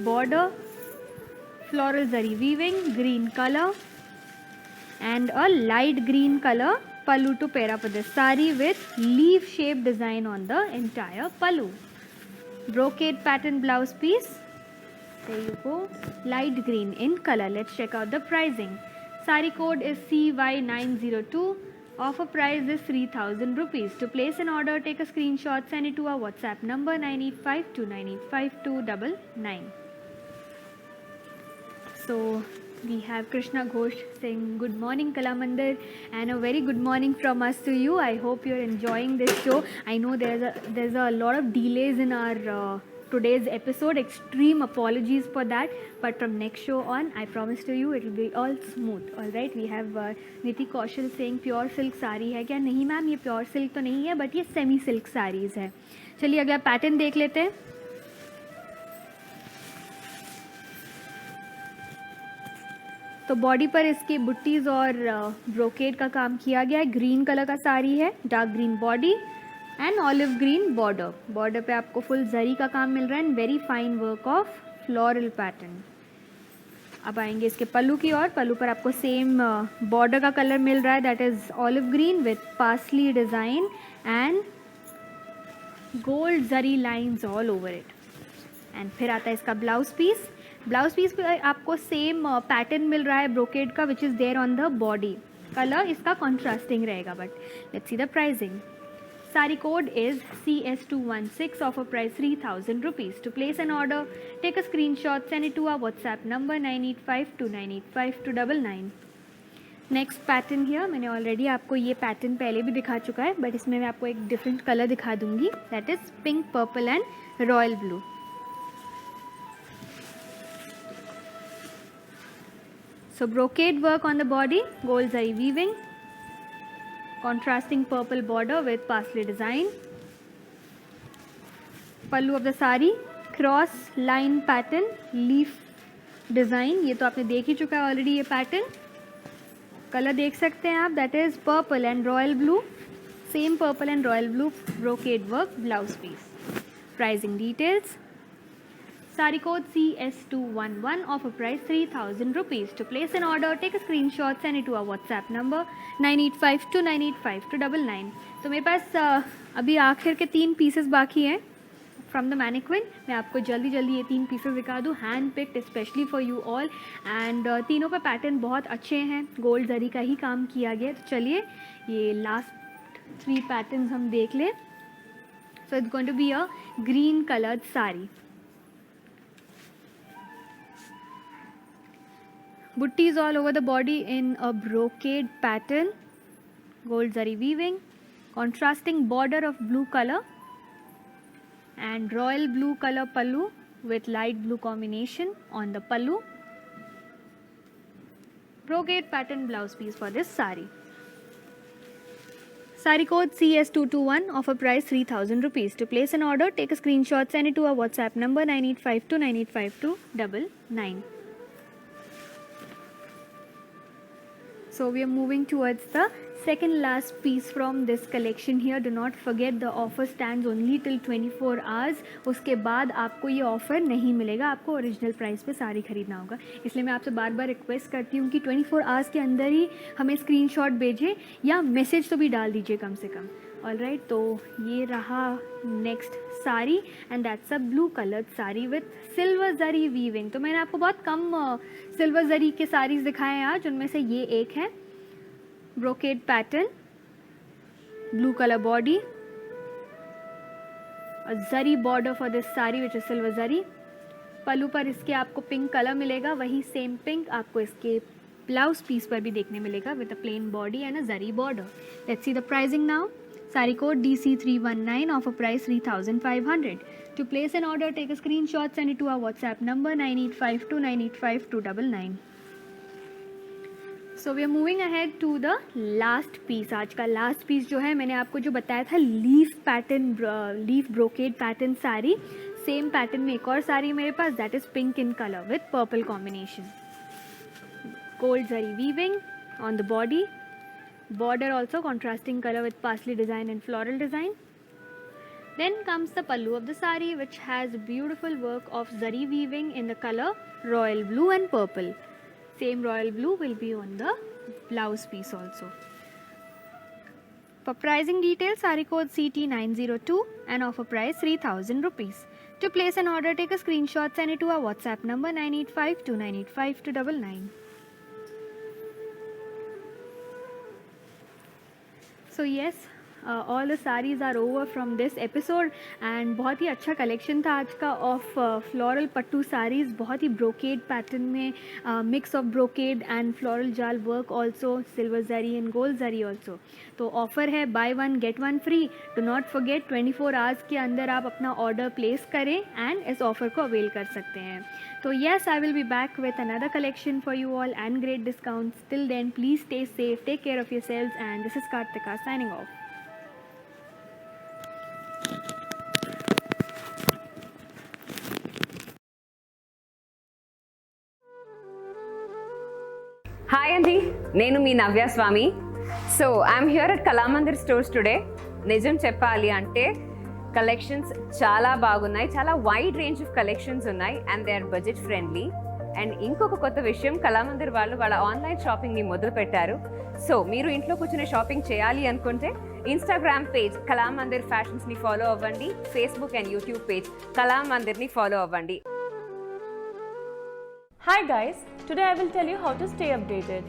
border, floral zari weaving, green colour and a light green color pallu to pair up with this sari with leaf shaped design on the entire pallu. Brocade pattern blouse piece. There you go. Light green in color. Let's check out the pricing. Sari code is CY902. Offer price is 3,000 rupees. To place an order, take a screenshot, send it to our WhatsApp number 9852985299. So we have Krishna Ghosh saying good morning Kala Mandir, and a very good morning from us to you. I hope you're enjoying this show. I know there's a lot of delays in our today's episode. Extreme apologies for that, but from next show on, I promise to you it will be all smooth. All right, we have Niti Kaushal saying pure silk sari है क्या? नहीं ma'am, ये pure silk तो नहीं है, but ये semi silk saris है. चलिए अगला पैटर्न देख लेते हैं. तो बॉडी पर इसकी बुट्टीज और ब्रोकेड का काम किया गया है. ग्रीन कलर का साड़ी है, dark green body and olive green border. Border पे आपको फुल जरी का काम मिल रहा है and very fine work of floral pattern. अब आएंगे इसके पल्लू की ओर. पल्लू पर आपको सेम बॉर्डर का कलर मिल रहा है, that is olive green with parsley design and gold zari lines all over it. And फिर आता है इसका ब्लाउज पीस. ब्लाउज पीस पे आपको सेम पैटर्न मिल रहा है ब्रोकेड का, which is there on the body. Colour इसका कॉन्ट्रास्टिंग रहेगा, but let's see the pricing. Sari code is CS216. Offer price 3,000 rupees. To place an order, take a screenshot, send it to our WhatsApp number 9852985299. Next pattern here. मैंने already आपको ये pattern पहले भी दिखा चुका है, but इसमें मैं आपको एक डिफरेंट कलर दिखा दूंगी, that is pink, purple and royal blue. So brocade work on the body, gold zari weaving, contrasting purple border with parsley design. Pallu of the sari, cross line pattern, leaf design. ये तो आपने देख ही चुका है already ये pattern. Colour देख सकते हैं आप, that is purple and royal blue. Same purple and royal blue brocade work blouse piece. Pricing details. Sari code CS211. Offer price 3,000 rupees. To place an order, take a screenshot, send it to our WhatsApp number 9852985299. तो मेरे पास अभी आखिर के 3 pieces बाकी हैं from the mannequin. मैं आपको जल्दी जल्दी ये 3 पीसेस दिखा दूँ, hand picked specially for you all. And तीनों पे पैटर्न बहुत अच्छे हैं, गोल्ड जरी का ही काम किया गया. तो चलिए ये लास्ट 3 पैटर्न हम देख लें. So it's going to be a green coloured sari. Buttis all over the body in a brocade pattern, gold zari weaving, contrasting border of blue color and royal blue color pallu with light blue combination on the pallu. Brocade pattern blouse piece for this sari. Sari code CS221. Offer price 3,000 rupees. To place an order, take a screenshot, send it to our WhatsApp number 9852985299. So we are moving towards the second last piece from this collection here. Do not forget the offer stands only till 24 hours. उसके बाद आपको ये offer नहीं मिलेगा, आपको original price पे साड़ी खरीदना होगा. इसलिए मैं आपसे बार बार रिक्वेस्ट करती हूँ कि 24 आवर्स के अंदर ही हमें स्क्रीनशॉट भेजें या मैसेज तो भी डाल दीजिए कम से कम. ऑलराइट, तो ये रहा next sari and that's a blue coloured sari with silver zari weaving. तो मैंने आपको बहुत कम सिल्वर जरी के साड़ीज़ दिखाए हैं आज, उनमें से ये एक है. Brocade pattern, blue colour body, और zari border for this sari which is silver zari. Pallu पर इसके आपको पिंक कलर मिलेगा, वही सेम पिंक आपको इसके ब्लाउज पीस पर भी देखने मिलेगा with a plain body and a zari border. Let's see the pricing now. Sari code DC319. Offer price 3,500. To place an order, take a screenshot, send it to our WhatsApp number 9852985299. So we are moving ahead to the last piece. आज का last piece जो है, मैंने आपको जो बताया था leaf pattern, leaf brocade pattern sari. Same pattern में एक और साड़ी मेरे पास, that is pink in colour with purple combination. Gold zari weaving on the body, border also contrasting color with parsley design and floral design. Then comes the pallu of the sari, which has beautiful work of zari weaving in the color royal blue and purple. Same royal blue will be on the blouse piece also. For pricing details, saree code CT902 and offer price 3000 rupees. To place an order, take a screenshot, send it to our WhatsApp number 9852985 So yes, all the sarees are over from this episode and बहुत ही अच्छा collection था आज का of floral pattu sarees, बहुत ही brocade pattern में mix of brocade and floral जाल work also, silver zari and gold zari also. तो ऑफ़र है buy one get one free. Do not forget 24 hours के अंदर आप अपना ऑर्डर प्लेस करें एंड इस ऑफ़र को अवेल कर सकते हैं. So yes, I will be back with another collection for you all and great discounts. Till then, please stay safe, take care of yourselves, and this is Kartika signing off. Hi అండి, నేను మీ Navya Swamy. So I'm here at Kalamandir stores today. నిజం చెప్పాలి అంటే collections చాలా బాగున్నాయి, చాలా wide range of collections ఉన్నాయి and they are budget friendly. And ఇంకొక కొత్త విషయం, కళామందిర్ వాళ్ళు వాళ్ళ ఆన్లైన్ షాపింగ్ని మొదలు పెట్టారు. సో మీరు ఇంట్లో కూర్చొని షాపింగ్ చేయాలి అనుకుంటే ఇన్స్టాగ్రామ్ పేజ్ కళామందిర్ ఫ్యాషన్స్ని ఫాలో అవ్వండి, ఫేస్బుక్ అండ్ యూట్యూబ్ పేజ్ కళామందిర్ని ఫాలో అవ్వండి. Hi guys, today I will tell you how to stay updated.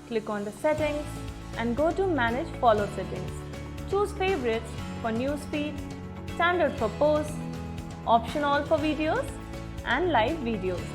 Click on the settings and go to manage follow settings. Choose favorites for newsfeed, standard for posts, option all for videos and live videos.